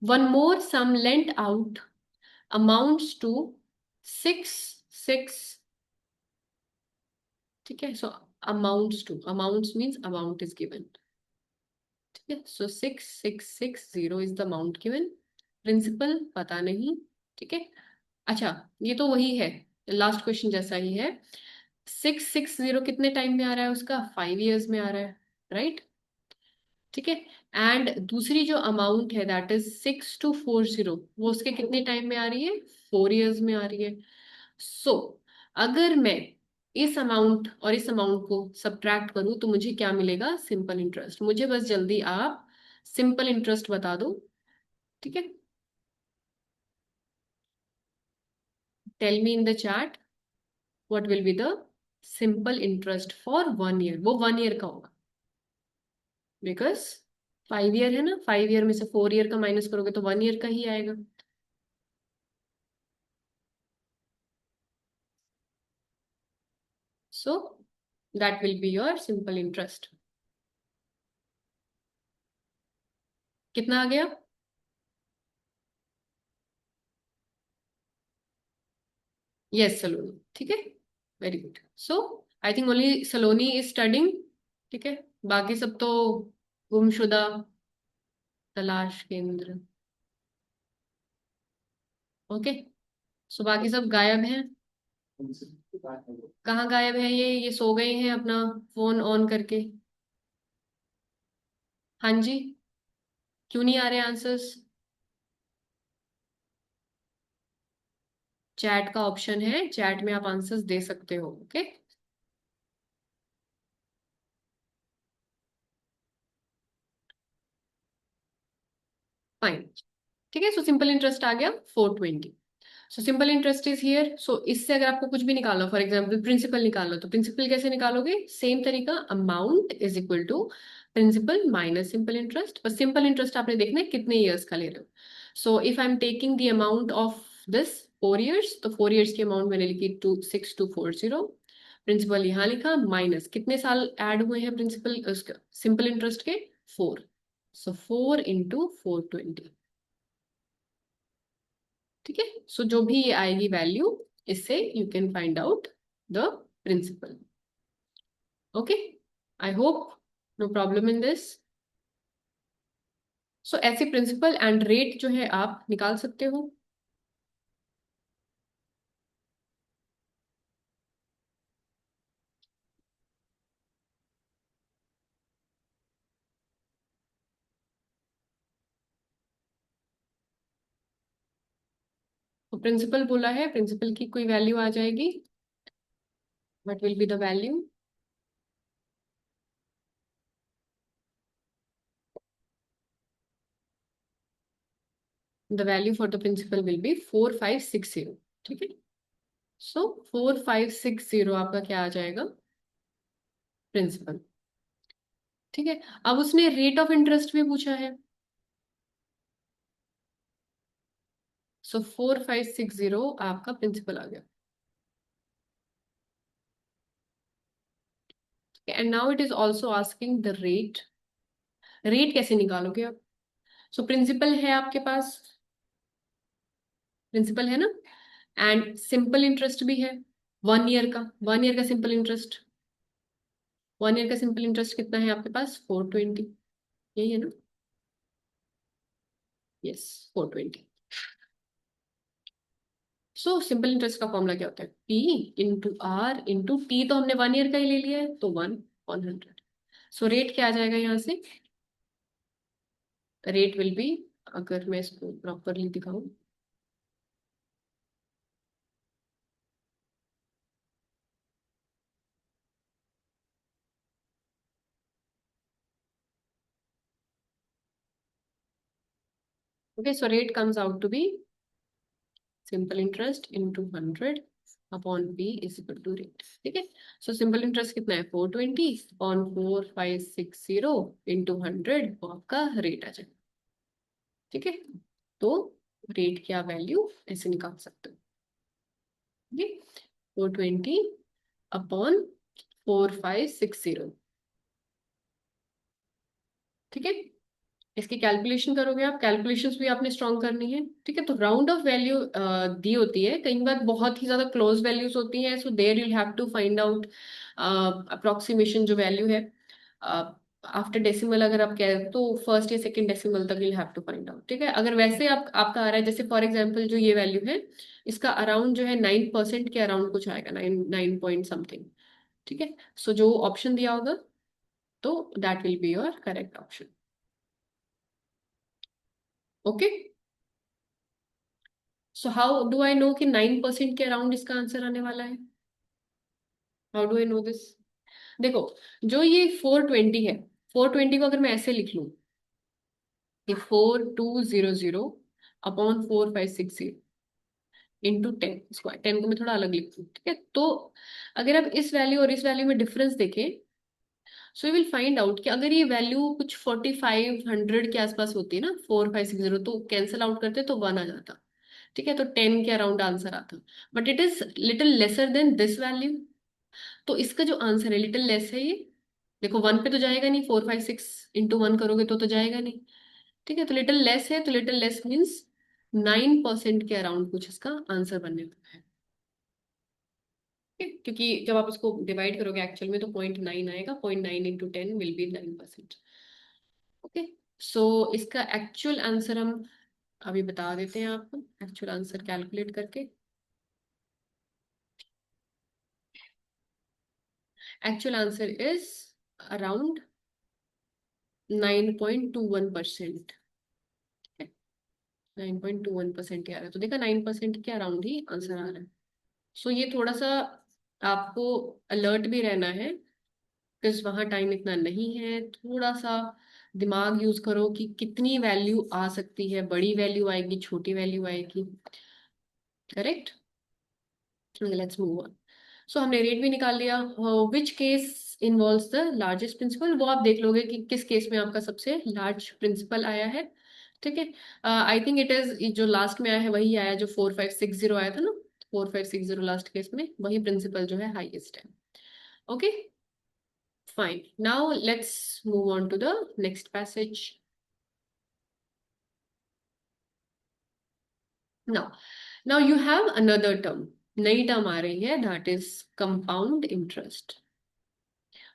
one more sum lent out amounts to 6 6। ठीक है, so amounts means amount is given. ठीक है, so 6660 is the amount given, principal पता नहीं। ठीक है, अच्छा, ये तो वही है, लास्ट क्वेश्चन जैसा ही है। 660 कितने टाइम में आ रहा है, उसका 5 years में आ रहा है, राइट? ठीक है, एंड दूसरी जो अमाउंट है दैट इज 6240, वो उसके कितने टाइम में आ रही है, 4 years में आ रही है। सो अगर मैं इस अमाउंट और इस अमाउंट को सब्ट्रैक्ट करूं तो मुझे क्या मिलेगा, सिंपल इंटरेस्ट। मुझे बस जल्दी आप सिंपल इंटरेस्ट बता दो। ठीक है, tell me in the chat what will be the simple interest for 1 year। वो 1 year का होगा, बिकॉज 5 year है ना, 5 year में से 4 year का माइनस करोगे तो 1 year का ही आएगा। So that will be your simple interest. कितना आ गया? यस, सलोनी। ठीक है, very good. So I think only Saloni is studying. ठीक है, बाकी सब तो गुमशुदा, तलाश केंद्र। ओके, सो बाकी सब गायब हैं। कहाँ गायब है ये सो गए हैं अपना फोन ऑन करके। हाँ जी, क्यों नहीं आ रहे आंसर्स? चैट का ऑप्शन है, चैट में आप आंसर्स दे सकते हो। Okay, fine. ठीक है, सो सिंपल इंटरेस्ट आ गया 420। सो simple interest is here. So इससे अगर आपको कुछ भी निकालना, फॉर एग्जांपल प्रिंसिपल निकालना, तो प्रिंसिपल कैसे निकालोगे, सेम तरीका, amount is equal to principal minus simple interest. पर सिंपल इंटरेस्ट आपने देखना है कितने ईयर्स का ले रहे हो। So if I am taking the amount of this 4 years, तो 4 years की अमाउंट मैंने लिखी 26240। प्रिंसिपल यहाँ लिखा, माइनस कितने साल ऐड हुए हैं प्रिंसिपल सिंपल इंटरेस्ट के, 4। सो 4 × 420। ठीक है, सो जो भी ये आएगी वैल्यू, इससे you can find out the principal. Okay, I hope no problem in this. So ऐसे प्रिंसिपल एंड रेट जो है आप निकाल सकते हो। तो प्रिंसिपल बोला है, प्रिंसिपल की कोई वैल्यू आ जाएगी, what will be the value? The value for the principal will be 4560। ठीक है, सो 4560 आपका क्या आ जाएगा, प्रिंसिपल। ठीक है, अब उसने रेट ऑफ इंटरेस्ट भी पूछा है। सो 4560 आपका प्रिंसिपल आ गया। And now it is also asking the rate. Rate कैसे निकालोगे आप? सो प्रिंसिपल है आपके पास, प्रिंसिपल है ना, एंड सिंपल इंटरेस्ट भी है 1 ईयर का। 1 ईयर का सिंपल इंटरेस्ट, 1 ईयर का सिंपल इंटरेस्ट कितना है आपके पास? 420। यही है ना? यस, 420। सो सिंपल इंटरेस्ट का फॉर्मूला क्या होता है? P into R into T. तो हमने 1 ईयर का ही ले लिया है, तो 100। सो रेट क्या आ जाएगा यहाँ से? रेट विल बी, अगर मैं इसको प्रॉपरली दिखाऊं, okay, so rate comes out to be simple interest into 100 upon P is equal to rate. ठीक है, सो सिंपल इंटरेस्ट कितना है? 420 अपॉन 4560 इंटू 100, वो आपका रेट आ जाएगा। ठीक है, तो रेट क्या वैल्यू ऐसे निकाल सकते हो? 420 अपॉन 4560। ठीक है, इसकी कैलकुलेशन करोगे आप, कैलकुलेशंस भी आपने स्ट्रॉन्ग करनी है। ठीक है, तो राउंड ऑफ वैल्यू दी होती है, कई बार बहुत ही ज्यादा क्लोज वैल्यूज होती हैं, so there you have to find out approximation जो वैल्यू है आफ्टर डेसिमल। अगर आप कह तो फर्स्ट या सेकंड डेसिमल तक you have to find out. ठीक है, अगर वैसे आप आपका आ रहा है, जैसे फॉर एग्जांपल जो ये वैल्यू है, इसका अराउंड जो है 9% के अराउंड कुछ आएगा, 9 पॉइंट समथिंग। ठीक है, सो जो ऑप्शन दिया होगा, तो that will be your correct option. Okay, so how do I know कि 9% के अराउंड इसका आंसर आने वाला है? How do I know this? देखो, जो ये 420 है, 420 को अगर मैं ऐसे लिख लूं कि 4200 अपॉन 4560 इंटू 10 स्क्वायर, 10 को मैं थोड़ा अलग लिख दूं। ठीक है, तो अगर आप इस वैल्यू और इस वैल्यू में डिफरेंस देखें, सो यू विल फाइंड आउट कि अगर ये वैल्यू कुछ 4500 के आसपास होती है ना, 4560, तो कैंसिल आउट करते तो 1 आ जाता। ठीक है, तो 10 के अराउंड आंसर आता, but it is little lesser than this value. तो इसका जो आंसर है लिटिल लेस है ये। देखो 1 पे तो जाएगा नहीं, 456 इंटू 1 करोगे तो जाएगा नहीं। ठीक है, तो लिटिल लेस है, तो लिटिल लेस मीन्स 9% के अराउंड कुछ इसका आंसर बनने वाला है। ठीक है? क्योंकि जब आप इसको डिवाइड करोगे एक्चुअल में, तो 0.9 आएगा, 0.9 into 10 will be 9%। Okay, so इसका एक्चुअल आंसर हम अभी बता देते हैं आपको, एक्चुअल आंसर कैलकुलेट करके। Actual answer is around 9.21%। 9.21% आ रहा है, तो देखा 9% के अराउंड ही आंसर आ रहा है। सो ये थोड़ा सा आपको अलर्ट भी रहना है, बिकॉज वहाँ टाइम इतना नहीं है। थोड़ा सा दिमाग यूज करो कि कितनी वैल्यू आ सकती है, बड़ी वैल्यू आएगी, छोटी वैल्यू आएगी। Correct, let's move on. So हमने रेट भी निकाल लिया। Which case involves the largest principal, वो आप देख लोगे कि किस केस में आपका सबसे लार्ज प्रिंसिपल आया है। ठीक है, आई थिंक इट इज जो लास्ट में आया है वही आया, जो 4560 आया था ना, 4560 लास्ट केस में वही प्रिंसिपल जो है हाईएस्ट है। Okay, fine, now let's move on to the next passage. Now now you have another term, नई टर्म आ रही है, दैट इज कंपाउंड इंटरेस्ट।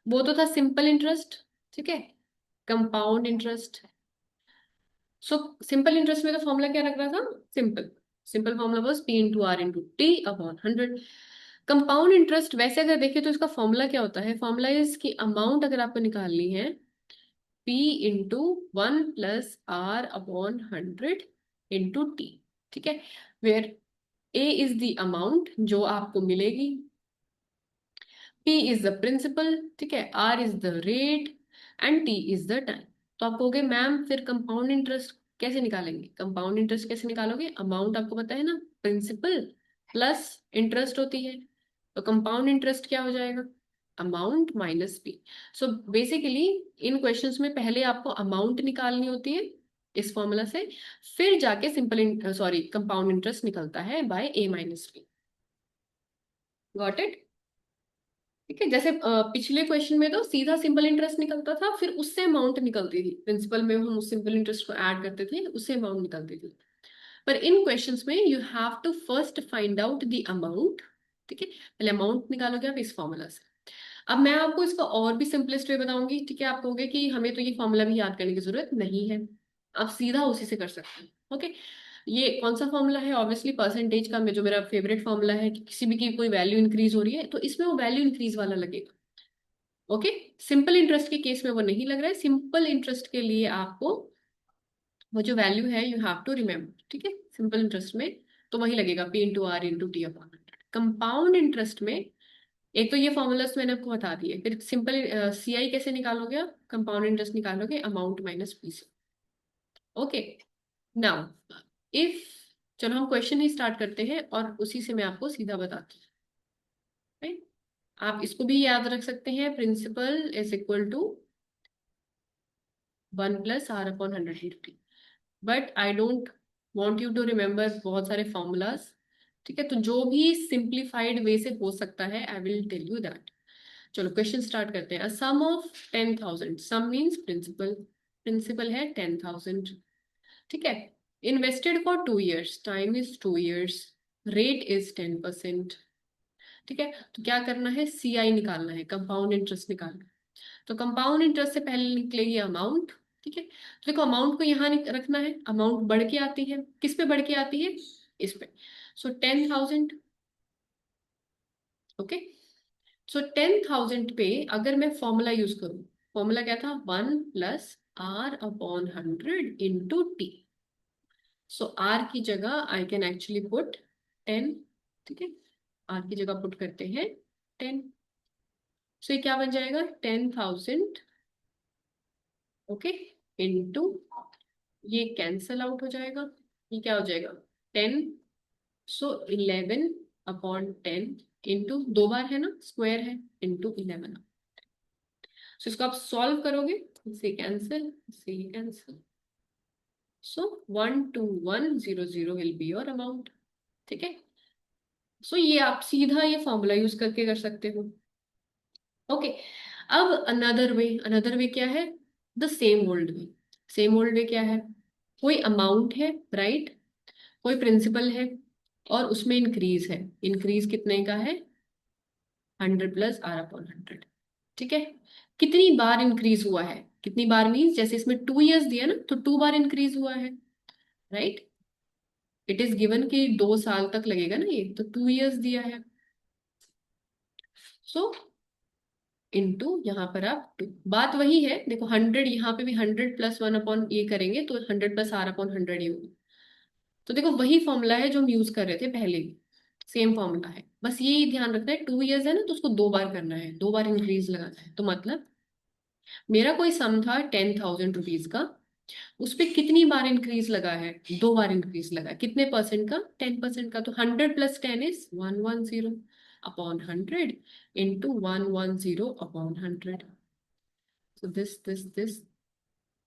वो तो था सिंपल इंटरेस्ट। ठीक है, compound interest. So simple interest में तो फॉर्मूला क्या लग रहा था? Simple, simple formula was P into R into T upon 100। Compound interest वैसे अगर देखिए तो इसका फॉर्मूला क्या होता है? फॉर्मूला इज की अमाउंट अगर आपको निकालनी है, P into 1 plus R upon 100 into T. ठीक है, where A is the amount जो आपको मिलेगी, P इज द प्रिंसिपल, ठीक है, R is the rate and T is the time. तो आप कहोगे मैम फिर कंपाउंड इंटरेस्ट कैसे निकालेंगे? कंपाउंड इंटरेस्ट कैसे निकालोगे? अमाउंट आपको पता है ना, प्रिंसिपल प्लस इंटरेस्ट होती है, तो कंपाउंड इंटरेस्ट क्या हो जाएगा? Amount minus P. So basically in questions में पहले आपको अमाउंट निकालनी होती है इस फॉर्मूला से, फिर जाके सिंपल सॉरी कंपाउंड इंटरेस्ट निकलता है by A minus P. Got it? ठीक है, जैसे पिछले क्वेश्चन में तो सीधा सिंपल इंटरेस्ट निकलता था, फिर उससे अमाउंट निकलती थी, प्रिंसिपल में हम उस सिंपल इंटरेस्ट को ऐड करते थे, उससे अमाउंट निकलती थी। पर इन क्वेश्चंस में you have to first find out the amount. ठीक है, पहले अमाउंट निकालोगे आप इस फॉर्मूला से। अब मैं आपको इसका और भी सिंपलेस्ट वे बताऊंगी। ठीक है, आप कहोगे कि हमें तो ये फॉर्मूला भी याद करने की जरूरत नहीं है, आप सीधा उसी से कर सकते हैं। ओके, ये कौन सा फॉर्मूला है? ऑब्वियसली परसेंटेज का, जो मेरा फेवरेट फॉर्मूला है कि किसी भी की कोई वैल्यू इंक्रीज हो रही है तो इसमें वो वैल्यू इंक्रीज वाला लगेगा। ओके, सिंपल इंटरेस्ट के केस में वो नहीं लग रहा है। सिंपल इंटरेस्ट के लिए आपको वो जो वैल्यू है यू हैव टू रिमेम्बर। ठीक है, सिंपल इंटरेस्ट में तो वही लगेगा, P into R into T upon 100। Compound interest में एक तो ये फॉर्मूलाज मैंने आपको बता दिए, फिर सिंपल सी आई कैसे निकालोगे आप? कंपाउंड इंटरेस्ट निकालोगे अमाउंट माइनस पी से। ओके, नाउ इफ, चलो हम क्वेश्चन ही स्टार्ट करते हैं और उसी से मैं आपको सीधा बताती हूँ। राइट, आप इसको भी याद रख सकते हैं, principal is equal to 1 + r/100 but I don't want you to remember बहुत सारे फॉर्मूलाज। ठीक है, तो जो भी सिंप्लीफाइड वे से हो सकता है I will tell you that. चलो क्वेश्चन स्टार्ट करते हैं। Sum of 10,000, sum means principal, principal है 10,000। ठीक है, invested for 2 years, time is 2 years, rate is 10%। ठीक है, तो क्या करना है? सी आई निकालना है, कंपाउंड इंटरेस्ट निकालना है। तो कंपाउंड इंटरेस्ट से पहले निकलेगी अमाउंट। ठीक है, तो देखो अमाउंट को यहाँ रखना है, अमाउंट बढ़ के आती है, किस पे बढ़ के आती है? इस पे। सो 10,000। ओके, सो 10,000 पे अगर मैं फॉर्मूला यूज करूं, फॉर्मूला क्या था? 1 + r/100 × t। सो r की जगह आई कैन एक्चुअली पुट 10। ठीक है, r की जगह पुट करते हैं 10। सो ये क्या बन जाएगा? 10,000। ओके, इंटू, ये कैंसल आउट हो जाएगा, ये क्या हो जाएगा? 10। सो 11/10 इंटू, दो बार है ना, स्क्वायर है, इंटू 11। सो इसको आप सॉल्व करोगे, इससे कैंसिल, इससे cancel. So 12100 will be your amount. ठीक है, सो ये आप सीधा ये फॉर्मूला यूज करके कर सकते हो। ओके, अब अनदर वे क्या है? The same old way. Same old way क्या है? कोई अमाउंट है, राइट, कोई प्रिंसिपल है और उसमें इंक्रीज है। इंक्रीज कितने का है? 100 + r/100। ठीक है, कितनी बार इंक्रीज हुआ है? कितनी बार मीन्स जैसे इसमें 2 years दिया ना, तो 2 बार इंक्रीज हुआ है, राइट। इट इज गिवन कि 2 साल तक लगेगा ना ये, तो 2 years दिया है। सो इनटू, यहाँ पर आप बात वही है, देखो 100, यहाँ पे भी 100 + 1 अपॉन ये करेंगे तो 100 + r/100 ही होगा। तो देखो वही फॉर्मूला है जो हम यूज कर रहे थे पहले भी, सेम फॉर्मूला है, बस ये ध्यान रखना है 2 years है ना, तो उसको 2 बार करना है, 2 बार इंक्रीज लगाना है। तो मतलब मेरा कोई सम था 10,000 रुपीज का, उस पे कितनी बार इंक्रीज लगा है? 2 बार इंक्रीज लगा है। कितने परसेंट का? 10% का। तो 100 + 10 इज 110 अपॉन 100 इंटू 110/100। तो दिस,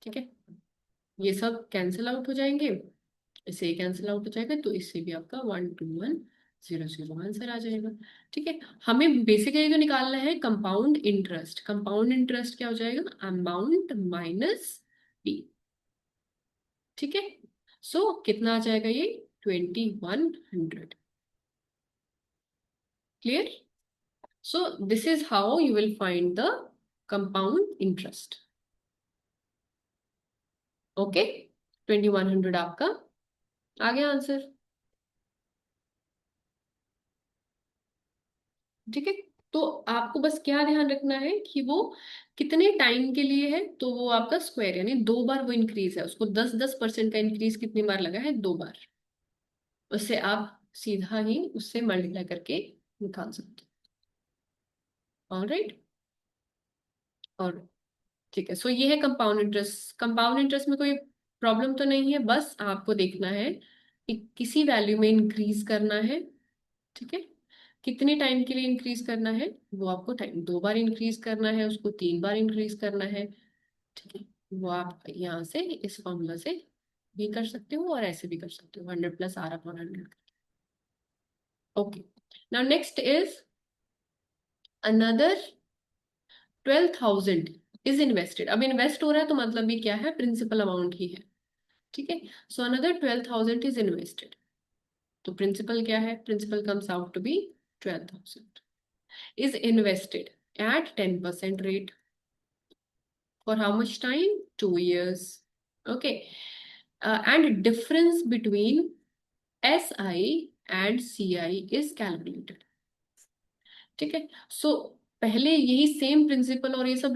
ठीक है, ये सब कैंसिल आउट हो जाएंगे, इससे कैंसिल आउट हो जाएगा, तो इससे भी आपका 12100 आंसर आ जाएगा। ठीक है, हमें बेसिकली जो निकालना है कंपाउंड इंटरेस्ट। कंपाउंड इंटरेस्ट क्या हो जाएगा? Amount minus P. ठीक है, सो कितना आ जाएगा ये? 2100। Clear? So this is how you will find the compound interest. Okay, 2100 आपका आ गया आंसर। ठीक है, तो आपको बस क्या ध्यान रखना है कि वो कितने टाइम के लिए है, तो वो आपका स्क्वायर, यानी 2 बार वो इंक्रीज है, उसको 10-10% का इंक्रीज कितनी बार लगा है? 2 बार। उससे आप सीधा ही उससे मल्टीप्लाई करके निकाल सकते हो। ऑलराइट, और ठीक है, सो ये है कंपाउंड इंटरेस्ट। कंपाउंड इंटरेस्ट में कोई प्रॉब्लम तो नहीं है, बस आपको देखना है कि किसी वैल्यू में इंक्रीज करना है। ठीक है, कितने टाइम के लिए इंक्रीज करना है, वो आपको टाइम 2 बार इंक्रीज करना है, उसको 3 बार इंक्रीज करना है। ठीक है, वो आप यहाँ से इस फॉर्मूला से भी कर सकते हो और ऐसे भी कर सकते हो, 100 + R/100। Okay, now next is another 12,000 is invested. अब इन्वेस्ट हो रहा है तो मतलब ये क्या है, प्रिंसिपल अमाउंट ही है। ठीक है, सो अनदर 12,000 इज इन्वेस्टेड। तो प्रिंसिपल क्या है, principal comes out to be 12,000 is invested at 10% rate for how much time? 2 years. Okay. And difference between SI and CI is calculated. ठीक है, सो पहले यही सेम प्रिंसिपल और ये सब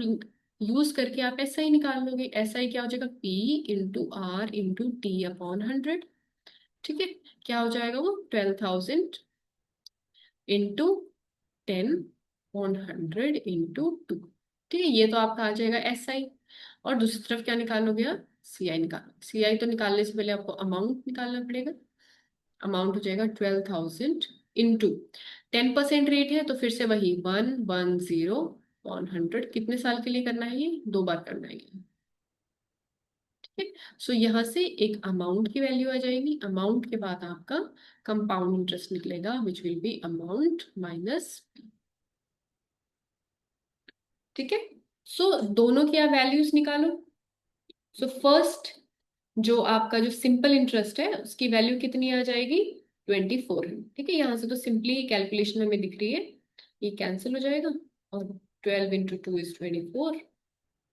यूज करके आप SI निकाल लोगे। SI क्या हो जाएगा, P × R × T/100। ठीक है, क्या हो जाएगा वो, 12,000 इंटू 10/100 × 2। ठीक है, ये तो आपका आ जाएगा SI। और दूसरी तरफ क्या निकालोगे आप, CI निकालो। CI तो निकालने से पहले आपको अमाउंट निकालना पड़ेगा। अमाउंट हो जाएगा 12,000 इंटू 10% रेट है तो फिर से वही 110/100। कितने साल के लिए करना है, ये 2 बार करना है ये। ठीक है, सो यहाँ से एक अमाउंट की वैल्यू आ जाएगी, अमाउंट के बाद आपका कंपाउंड इंटरेस्ट निकलेगा which will be amount minus. ठीक है, सो दोनों की आप वैल्यूज निकालो। सो फर्स्ट जो आपका जो सिंपल इंटरेस्ट है उसकी वैल्यू कितनी आ जाएगी, 24। ठीक है, यहाँ से तो सिंपली कैलकुलेशन हमें दिख रही है, ये कैंसिल हो जाएगा और 12 × 2 = 24।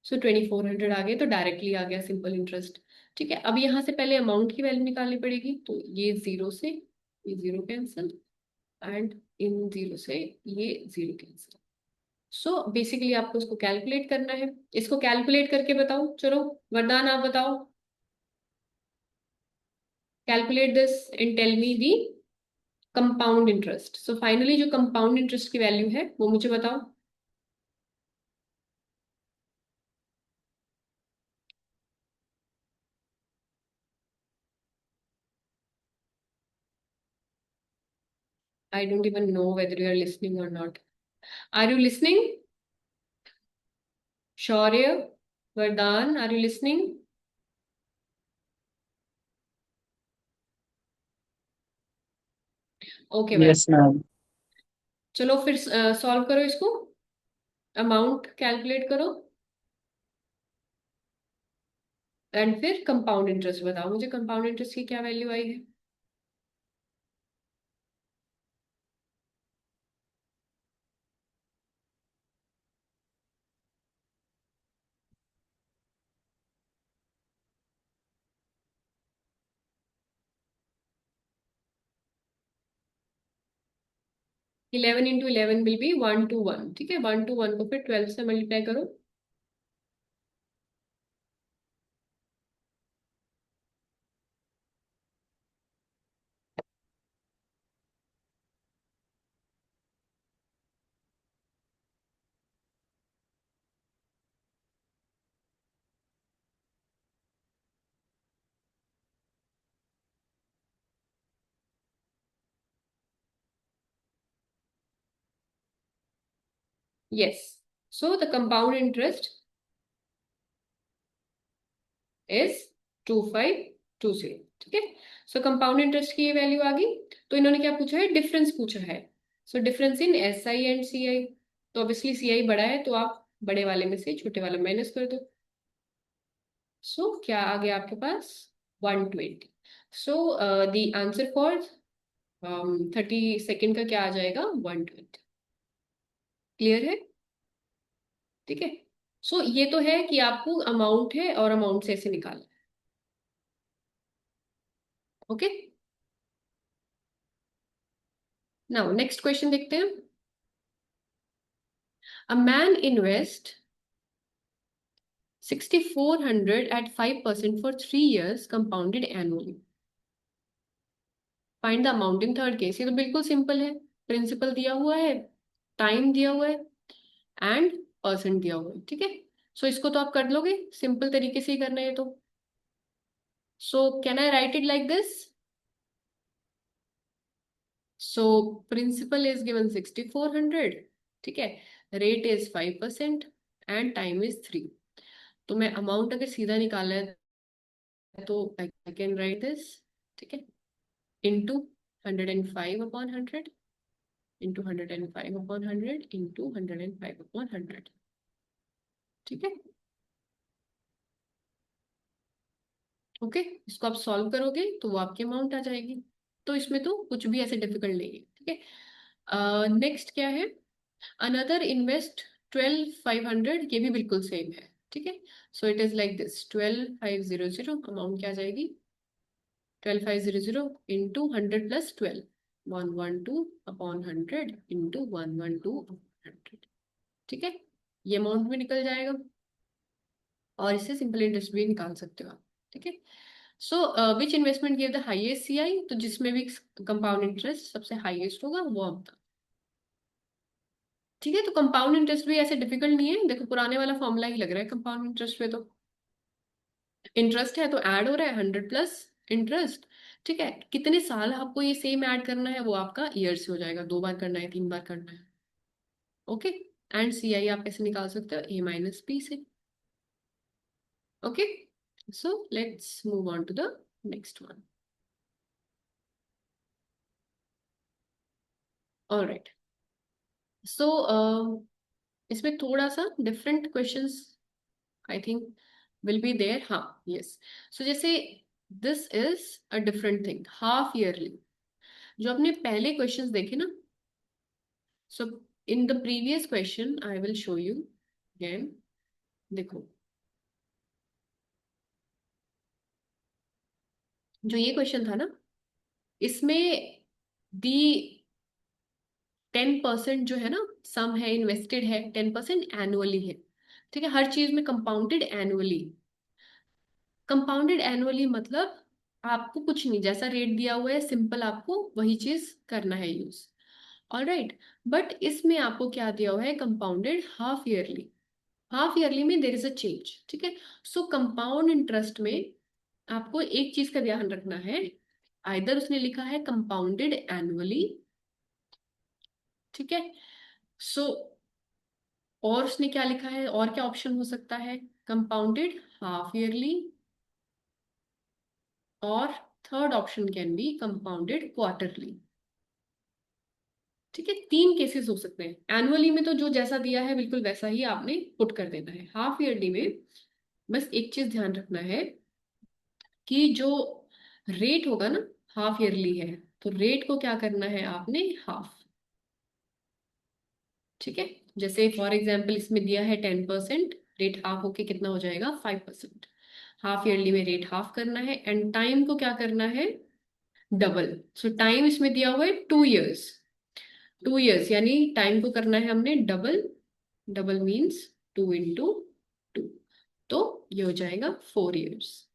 सो 2400 आ गए तो डायरेक्टली आ गया सिंपल इंटरेस्ट। ठीक है, अब यहाँ से पहले अमाउंट की वैल्यू निकालनी पड़ेगी, तो ये जीरो से ये zero cancel and in zero से ये जीरो कैंसिल। सो बेसिकली आपको इसको कैलकुलेट करना है। इसको कैलकुलेट करके बताओ, चलो वरदान आप बताओ, calculate this and tell me the compound interest. So finally जो कंपाउंड इंटरेस्ट की वैल्यू है वो मुझे बताओ। I don't even know whether you are listening और not. Are you listening? Shaurya, Vardaan, are you listening? Okay ma'am, Yes, ma'am. चलो फिर solve करो इसको, अमाउंट कैलकुलेट करो एंड फिर कंपाउंड इंटरेस्ट बताओ मुझे, कंपाउंड इंटरेस्ट की क्या वैल्यू आई है। 11 × 11 विल बी 1 to 1। ठीक है, 1 to 1 को फिर 12 से मल्टीप्लाई करो। Yes, so the compound interest is 2520। ठीक है, सो कंपाउंड इंटरेस्ट की ये वैल्यू आ गई। तो इन्होंने क्या पूछा है, डिफरेंस पूछा है। So difference in SI and CI। तो ऑब्वियसली CI बड़ा है तो आप बड़े वाले में से छोटे वाला माइनस कर दो। सो क्या आ गया आपके पास, 120। So the answer for 30 second का क्या आ जाएगा, 120। क्लियर है? ठीक है, सो ये तो है कि आपको अमाउंट है और अमाउंट से ऐसे निकालना। ओके, नाउ नेक्स्ट क्वेश्चन देखते हैं। A man invest 6,400 at 5% for 3 years compounded annually. Find the amount in third case. ये तो बिल्कुल सिंपल है, प्रिंसिपल दिया हुआ है, टाइम दिया हुआ है एंड परसेंट दिया हुआ है। ठीक है, सो इसको तो आप कर लोगे, सिंपल तरीके से ही करना है तो। So can I write it like this, so principal is given 6400, ठीक है, rate is 5% and time is 3। तो मैं अमाउंट अगर सीधा निकाला है तो आई कैन राइट दिस, ठीक है, इंटू 105/100, इंटू 105/100, इंटू 105/100, ठीक है। ओके, इसको आप सॉल्व करोगे तो वो आपकी अमाउंट आ जाएगी। तो इसमें तो कुछ भी ऐसे डिफिकल्ट नहीं है, ठीक है। नेक्स्ट क्या है, अनदर इन्वेस्ट 12,500, ये भी बिल्कुल सेम है, ठीक है। So it is like this, 12,500 amount क्या आ जाएगी, 12,500 इंटू 100 प्लस 12, 112/100 इंटू 112/100, ठीक है। ये अमाउंट भी निकल जाएगा और इससे सिंपल इंटरेस्ट भी निकाल सकते हो आप, ठीक है। So which investment give the highest CI, तो जिसमें भी कंपाउंड इंटरेस्ट सबसे हाईएस्ट होगा वो आपका, ठीक है। तो कंपाउंड इंटरेस्ट भी ऐसे डिफिकल्ट नहीं है, देखो पुराने वाला फॉर्मूला ही लग रहा है कंपाउंड इंटरेस्ट पे। तो इंटरेस्ट है तो ऐड हो रहा है 100 प्लस इंटरेस्ट, ठीक है। कितने साल आपको ये सेम ऐड करना है वो आपका ईयर से हो जाएगा, 2 बार करना है, 3 बार करना है, ओके। एंड सीआई आप कैसे निकाल सकते हो, A - B से, okay. So let's move on to the next one. Alright, so इसमें थोड़ा सा different questions I think will be there, हाँ, यस। सो जैसे this is a different thing, half yearly, जो आपने पहले क्वेश्चंस देखे ना, so in the previous question I will show you again, देखो जो ये क्वेश्चन था ना, इसमें दी 10% जो है ना, सम है इन्वेस्टेड है 10% एनुअली है, ठीक है। हर चीज में कंपाउंडेड एनुअली, कंपाउंडेड एनुअली मतलब आपको कुछ नहीं, जैसा रेट दिया हुआ है सिंपल आपको वही चीज करना है यूज, ऑलराइट। बट इसमें आपको क्या दिया हुआ है, compounded half yearly, half yearly में देर इज अ चेंज, ठीक है। सो कंपाउंड इंटरेस्ट में आपको एक चीज का ध्यान रखना है, आइदर उसने लिखा है कंपाउंडेड एनुअली, ठीक है। सो और उसने क्या लिखा है, और क्या ऑप्शन हो सकता है, कंपाउंडेड हाफ ईयरली, और third option can be compounded quarterly, ठीक है। 3 केसेस हो सकते हैं, एनुअली में तो जो जैसा दिया है बिल्कुल वैसा ही आपने पुट कर देना है, हाफ ईयरली में बस एक चीज ध्यान रखना है कि जो रेट होगा ना, हाफ ईयरली है तो रेट को क्या करना है आपने, हाफ, ठीक है। जैसे फॉर एग्जाम्पल इसमें दिया है 10%, रेट हाफ होके कितना हो जाएगा, 5%। हाफ ईयरली में रेट हाफ करना है एंड टाइम को क्या करना है, डबल। सो टाइम इसमें दिया हुआ है 2 इयर्स, 2 इयर्स यानी टाइम को करना है हमने डबल, डबल मीन्स 2 × 2, तो ये हो जाएगा 4 इयर्स,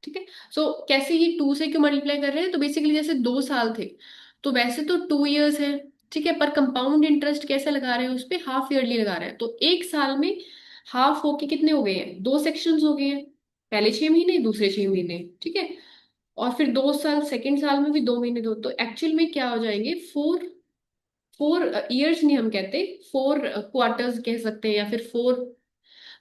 ठीक है। सो कैसे ये 2 से क्यों मल्टीप्लाई कर रहे हैं, तो बेसिकली जैसे 2 साल थे तो वैसे तो 2 इयर्स है, ठीक है, पर कंपाउंड इंटरेस्ट कैसे लगा रहे हैं उस पे, हाफ ईयरली लगा रहे हैं, तो एक साल में हाफ होके कितने हो गए हैं, 2 सेक्शंस हो गए हैं, पहले 6 महीने दूसरे 6 महीने, ठीक है। और फिर 2 साल, सेकेंड साल में भी 2 महीने दो, तो एक्चुअल में क्या हो जाएंगे, फोर, फोर ईयर्स नहीं हम कहते, 4 क्वार्टर्स कह सकते हैं या फिर 4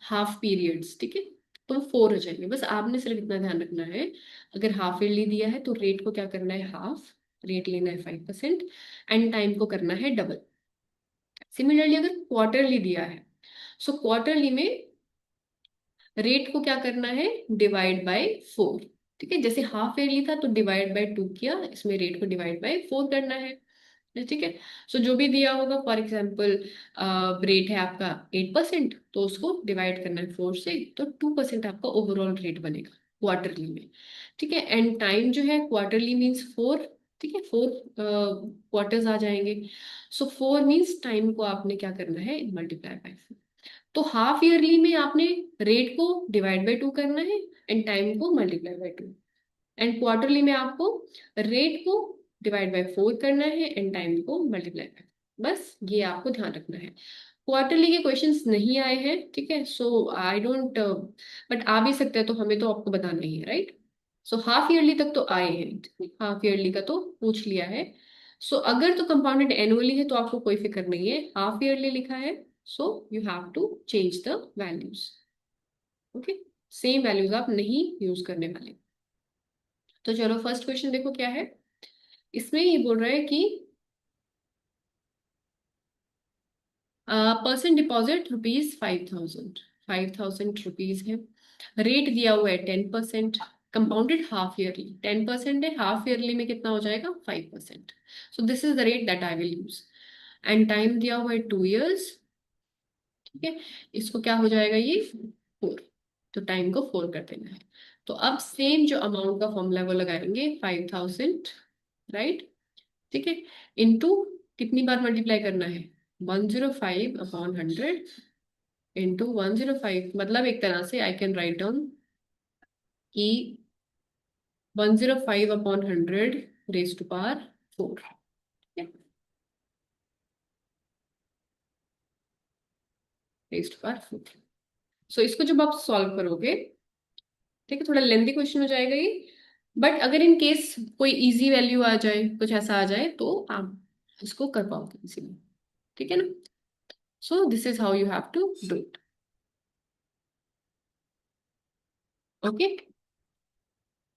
हाफ पीरियड्स, ठीक है। तो 4 हो जाएंगे, बस आपने सिर्फ इतना ध्यान रखना है, अगर हाफ ईयरली दिया है तो रेट को क्या करना है, हाफ, रेट लेना है 5% एंड टाइम को करना है डबल। सिमिलरली अगर क्वार्टरली दिया है, सो क्वार्टरली में रेट को क्या करना है, डिवाइड बाय 4, ठीक है। जैसे हाफ ईयरली था तो डिवाइड बाय 2 किया, इसमें रेट को डिवाइड बाय 4 करना है, ठीक है। सो जो भी दिया होगा, फॉर एग्जाम्पल रेट है आपका 8%, तो उसको डिवाइड करना है 4 से, तो 2% आपका ओवरऑल रेट बनेगा क्वार्टरली में, ठीक है। एंड टाइम जो है क्वार्टरली मीन्स 4, ठीक है, 4 क्वार्टर्स आ जाएंगे। सो 4 मीन्स टाइम को आपने क्या करना है, मल्टीप्लाई बाय 4। तो हाफ ईयरली में आपने रेट को डिवाइड बाय 2 करना है एंड टाइम को मल्टीप्लाई बाय 2, एंड क्वार्टरली में आपको रेट को डिवाइड बाय 4 करना है एंड टाइम को मल्टीप्लाई बाय, बस ये आपको ध्यान रखना है। क्वार्टरली के क्वेश्चंस नहीं आए हैं, ठीक है, सो आई डोंट, बट आ भी सकते हैं तो हमें तो आपको बताना ही है, राइट। सो हाफ ईयरली तक तो आए हैं, हाफ ईयरली का तो पूछ लिया है। सो अगर तो कंपाउंडेड एनुअली है तो आपको कोई फिक्र नहीं है, हाफ ईयरली लिखा है, so you have to change the values. Okay, same values आप नहीं यूज करने वाले। तो चलो फर्स्ट क्वेश्चन देखो क्या है। इसमें ये बोल रहा है कि पर्सेंट डिपॉजिट ₹5,000, ₹5,000 है। रेट दिया हुआ है 10%, कंपाउंडेड हाफ ईयरली, 10% है, हाफ ईयरली में कितना हो जाएगा 5%। सो this is the rate that I will use. And time दिया हुआ है 2 years। ठीक है, इसको क्या हो जाएगा ये 4, तो टाइम को 4 कर देना है। तो अब सेम जो अमाउंट का फॉर्मूला वो लगाएंगे 5,000, राइट। ठीक है, इनटू कितनी बार मल्टीप्लाई करना है, 105/100 इंटू 105, मतलब एक तरह से आई कैन राइट डाउन कि 105/100 raise to power 4। Raise to power 4। So इसको जब आप सॉल्व करोगे, ठीक है, थोड़ा लेंथी क्वेश्चन हो जाएगा ये, बट अगर इन केस कोई इजी वैल्यू आ जाए, कुछ ऐसा आ जाए, तो आप इसको कर पाओगे इजीली। ठीक है ना। So this is how you have to do it. Okay,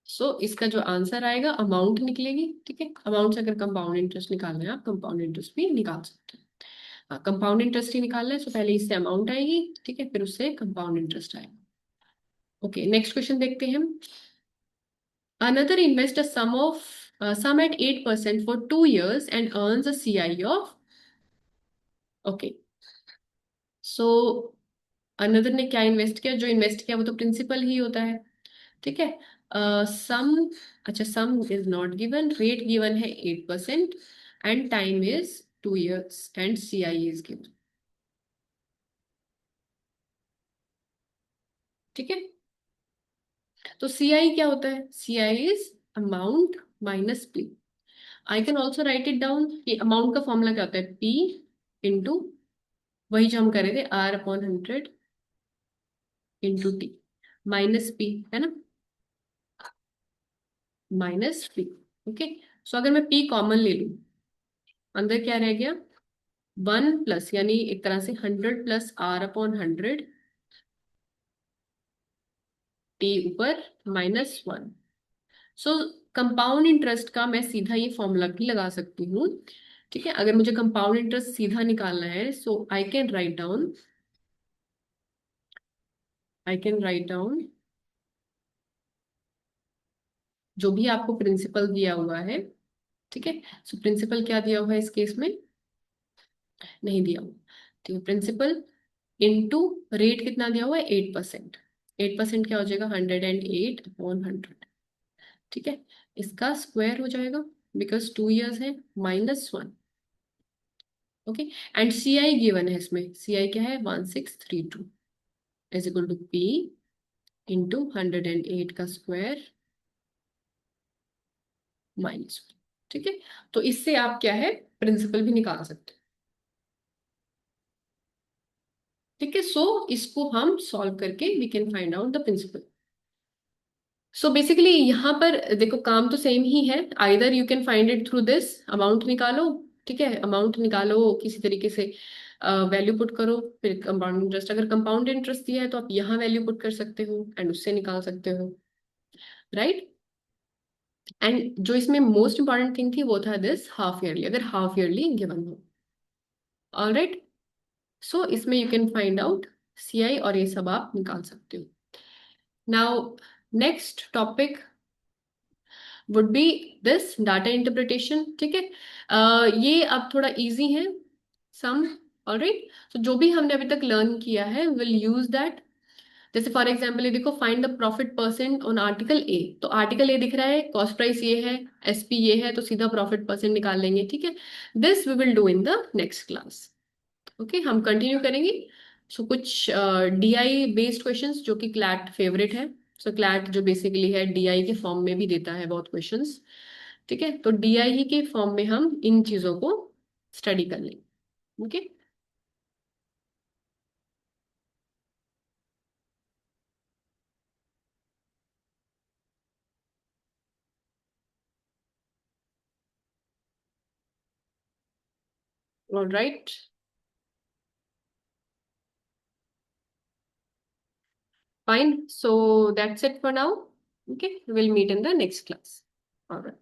so इसका जो आंसर आएगा अमाउंट निकलेगी। ठीक है, अमाउंट से अगर कंपाउंड इंटरेस्ट निकालना है आप कंपाउंड इंटरेस्ट भी निकाल सकते हैं। कंपाउंड इंटरेस्ट ही निकालना है, सो पहले इससे अमाउंट आएगी, ठीक है, फिर उससे कंपाउंड इंटरेस्ट आएगा। ओके, नेक्स्ट क्वेश्चन देखते हैं हम। Another invest a sum at 8% for 2 years and earns a CI of, okay, so another ने क्या इन्वेस्ट किया, जो इन्वेस्ट किया वो तो प्रिंसिपल ही होता है। ठीक है, सम, अच्छा सम is not given, rate given है 8% and time is 2 years and CI is given. ठीक है, तो CI क्या होता है, CI is amount minus P। I can also right it down कि अमाउंट का फॉर्मूला क्या होता है, P इंटू वही जो हम कर रहे थे R/100 into T, minus P है ना, माइनस P। ओके, सो अगर मैं P कॉमन ले लूं, अंदर क्या रह गया, 1 प्लस, यानी एक तरह से 100 प्लस R/100, T ऊपर -1। सो कंपाउंड इंटरेस्ट का मैं सीधा ये फॉर्मूला भी लगा सकती हूँ। ठीक है, अगर मुझे कंपाउंड इंटरेस्ट सीधा निकालना है, सो आई कैन राइट डाउन जो भी आपको प्रिंसिपल दिया हुआ है। ठीक है, सो प्रिंसिपल क्या दिया हुआ है इस केस में, नहीं दिया हुआ। ठीक है, प्रिंसिपल इनटू रेट कितना दिया हुआ है, 8%। 8% क्या हो जाएगा, 108/100। ठीक है, इसका स्क्वायर हो जाएगा बिकॉज 2 years है, -1। ओके, एंड CI गिवन है, इसमें CI क्या है, 1632 is equal to P into 108 का स्क्वायर -1। ठीक है, तो इससे आप क्या है, प्रिंसिपल भी निकाल सकते हैं। ठीक है, सो इसको हम सॉल्व करके we can find out the principal. So basically यहाँ पर देखो काम तो सेम ही है, either you can find it through this, amount निकालो। ठीक है, अमाउंट निकालो किसी तरीके से, वैल्यू पुट करो, फिर कंपाउंड इंटरेस्ट, अगर कंपाउंड इंटरेस्ट दिया है तो आप यहाँ वैल्यू पुट कर सकते हो एंड उससे निकाल सकते हो, राइट। एंड जो इसमें मोस्ट इंपॉर्टेंट थिंग थी वो था दिस हाफ ईयरली, अगर हाफ ईयरली गिवन हो। ऑलराइट, सो इसमें you can find out CI और ये सब आप निकाल सकते हो। Now next topic would be this data interpretation. ठीक है, ये अब थोड़ा इजी है सम। ऑलराइट, तो जो भी हमने अभी तक लर्न किया है विल यूज दैट। जैसे फॉर एग्जाम्पल ये देखो, find the profit percent on article A, तो आर्टिकल ए दिख रहा है, कॉस्ट प्राइस ये है, SP ये है, तो सीधा प्रॉफिट परसेंट निकाल लेंगे। ठीक है, this we will do in the next class. Okay, हम कंटिन्यू करेंगे। सो कुछ DI बेस्ड क्वेश्चंस जो कि क्लैट फेवरेट है। सो क्लैट जो बेसिकली है DI के फॉर्म में भी देता है बहुत क्वेश्चंस। ठीक है, तो DI ही के फॉर्म में हम इन चीजों को स्टडी कर लेंगे। Okay, All right. Fine. So that's it for now. Okay. We'll meet in the next class. All right.